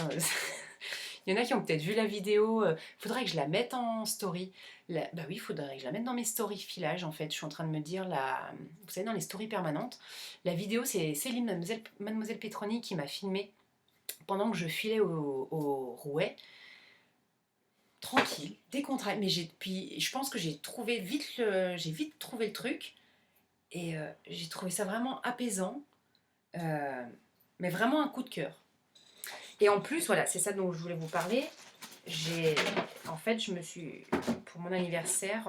Il y en a qui ont peut-être vu la vidéo. Faudrait que je la mette en story. Bah oui, faudrait que je la mette dans mes stories filage, en fait. Je suis en train de me dire, vous savez, dans les stories permanentes. La vidéo, c'est Céline, Mademoiselle Petroni, qui m'a filmé pendant que je filais au rouet. Tranquille, décontracté. Mais puis je pense que j'ai vite trouvé le truc. Et j'ai trouvé ça vraiment apaisant. Mais vraiment un coup de cœur. Et en plus, voilà, c'est ça dont je voulais vous parler. En fait, pour mon anniversaire,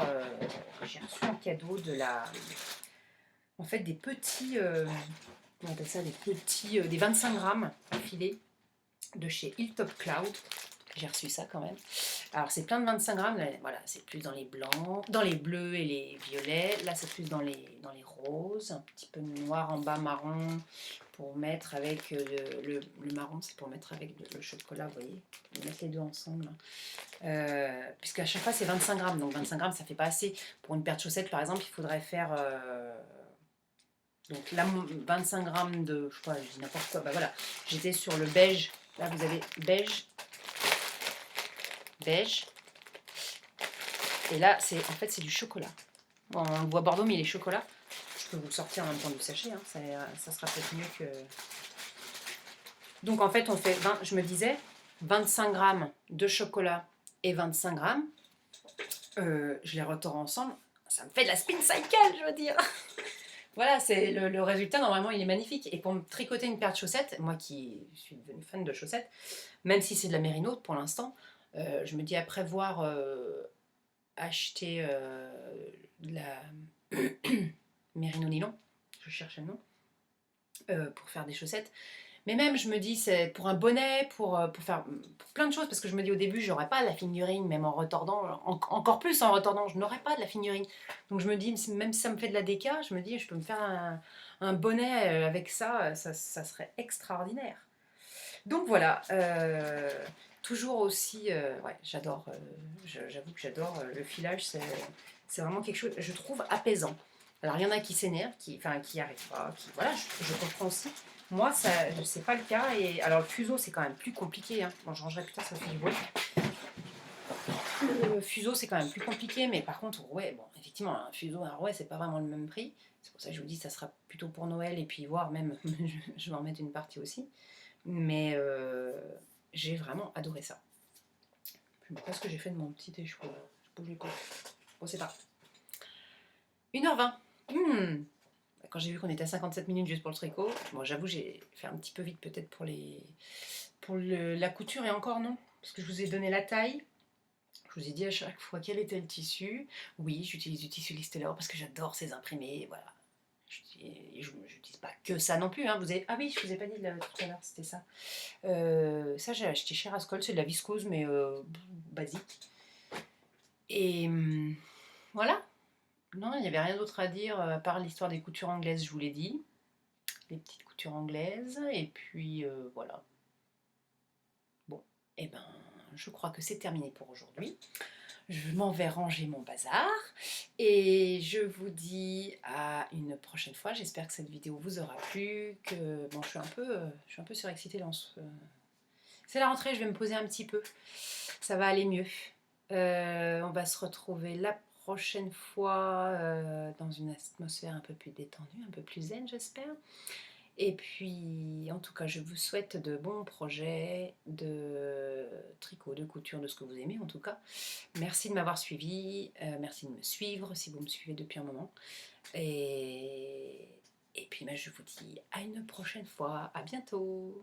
j'ai reçu en cadeau des petits, on appelle ça des 25 grammes filés de chez Hilltop Cloud. J'ai reçu ça quand même. Alors c'est plein de 25 grammes, là, voilà, c'est plus dans les blancs, dans les bleus et les violets. Là c'est plus dans les roses, un petit peu noir en bas, marron, pour mettre avec le marron, c'est pour mettre avec le chocolat, vous voyez. On va mettre les deux ensemble. Puisqu'à chaque fois c'est 25 grammes, donc 25 grammes ça fait pas assez. Pour une paire de chaussettes par exemple, il faudrait faire... donc là 25 grammes de, je sais pas, je dis n'importe quoi, bah voilà. J'étais sur le beige, là vous avez beige. Et là c'est du chocolat. Bon, on le voit Bordeaux mais il est chocolat. Je peux vous le sortir en même temps du sachet, hein. Ça sera peut-être mieux que... Donc en fait on fait, je me disais 25 grammes de chocolat et 25 grammes, je les retors ensemble, ça me fait de la spin cycle, je veux dire. Voilà, c'est le résultat, normalement, il est magnifique. Et pour me tricoter une paire de chaussettes, moi qui suis devenue fan de chaussettes, même si c'est de la Mérino pour l'instant, je me dis après voir acheter de la Mérino nylon, je cherchais le nom, pour faire des chaussettes. Mais même, je me dis, c'est pour un bonnet, pour faire pour plein de choses, parce que je me dis au début, j'aurais pas la figurine, même en retordant, encore plus en retordant, je n'aurais pas de la figurine. Donc je me dis, même si ça me fait de la déca, je me dis, je peux me faire un bonnet avec ça, ça serait extraordinaire. Donc voilà, toujours aussi, ouais, j'adore, j'avoue que j'adore le filage, c'est vraiment quelque chose, je trouve, apaisant. Alors il y en a qui s'énervent, enfin, qui arrivent pas, voilà, je comprends aussi. Moi, ça, c'est pas le cas. Et alors le fuseau, c'est quand même plus compliqué. Hein. Bon, je rangerai plus tard, ça fait du bruit. Le fuseau, c'est quand même plus compliqué, mais par contre, ouais, bon, effectivement, un fuseau, un rouet, c'est pas vraiment le même prix. C'est pour ça que je vous dis, ça sera plutôt pour Noël et puis voire même, je vais en mettre une partie aussi. Mais j'ai vraiment adoré ça. Je ne sais pas ce que j'ai fait de mon petit échoua. Je bouge les couilles. Bon, c'est pas. 1h20. Quand j'ai vu qu'on était à 57 minutes juste pour le tricot, bon, j'avoue, j'ai fait un petit peu vite peut-être pour la couture et encore non. Parce que je vous ai donné la taille. Je vous ai dit à chaque fois quel était le tissu. Oui, j'utilise du tissu Listelor parce que j'adore ces imprimés. Voilà. Je n'utilise pas que ça non plus. Hein. Ah oui, je vous ai pas dit tout à l'heure, c'était ça. Ça, j'ai acheté chez Rascol, c'est de la viscose, mais basique. Et voilà. Non, il n'y avait rien d'autre à dire à part l'histoire des coutures anglaises, je vous l'ai dit. Les petites coutures anglaises. Et puis voilà. Bon, et ben, je crois que c'est terminé pour aujourd'hui. Je m'en vais ranger mon bazar et je vous dis à une prochaine fois. J'espère que cette vidéo vous aura plu. Que bon, je suis un peu surexcitée là. C'est la rentrée, je vais me poser un petit peu. Ça va aller mieux. On va se retrouver la prochaine fois dans une atmosphère un peu plus détendue, un peu plus zen, j'espère. Et puis, en tout cas, je vous souhaite de bons projets de tricot, de couture, de ce que vous aimez en tout cas. Merci de m'avoir suivi, merci de me suivre si vous me suivez depuis un moment. Et puis, je vous dis à une prochaine fois. À bientôt.